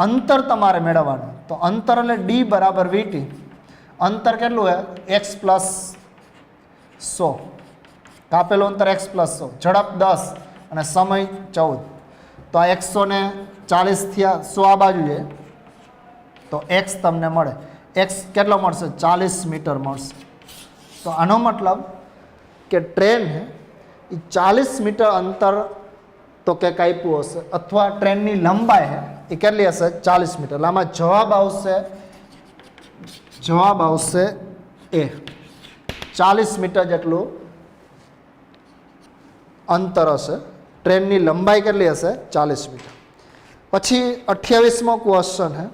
અંતર તમારે મેળવવાનું. તો અંતર એટલે ડી બરાબર વીટી. અંતર કેટલું છે? X plus 100. કાપેલું અંતર x પ્લસ 100, ઝડપ 10 અને સમય 14. તો આ 140 થયા, 100 આ બાજુ છે, તો x તમને મળે. x કેટલો મળશે? 40 મીટર મળશે. તો આનો મતલબ કે ટ્રેન એ 40 મીટર અંતર તો કે કાપ્યું હશે, અથવા ટ્રેનની લંબાઈ એ કેટલી હશે? 40 મીટર. આમાં જવાબ આવશે એ 40 મીટર જેટલું અંતર હશે. ટ્રેનની લંબાઈ કેટલી હશે? 40 મીટર. પછી 28મો ક્વેશ્ચન છે,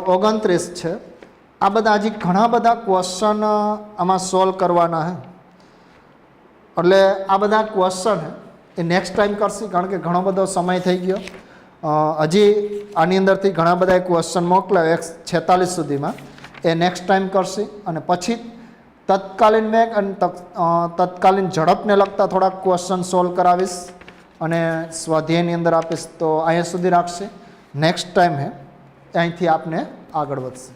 29 છે. આ બધા હજી ઘણા બધા ક્વેશ્ચન આમાં સોલ્વ કરવાના છે. એટલે આ બધા ક્વેશ્ચન એ નેક્સ્ટ ટાઈમ કરશે, કારણ કે ઘણો બધો સમય થઈ ગયો. હજી આની અંદરથી ઘણા બધા ક્વેશ્ચન મોકલાવે 46 સુધીમાં, એ નેક્સ્ટ ટાઈમ કરશે. અને પછી તત્કાલીન વેગ અને તત્કાલીન ઝડપને લગતા થોડાક ક્વેશ્ચન સોલ્વ કરાવીશ અને સ્વાધ્યાયની અંદર આપીશ. તો અહીંયા સુધી રાખશે. નેક્સ્ટ ટાઈમ અહીંથી આપને આગળ વધશે.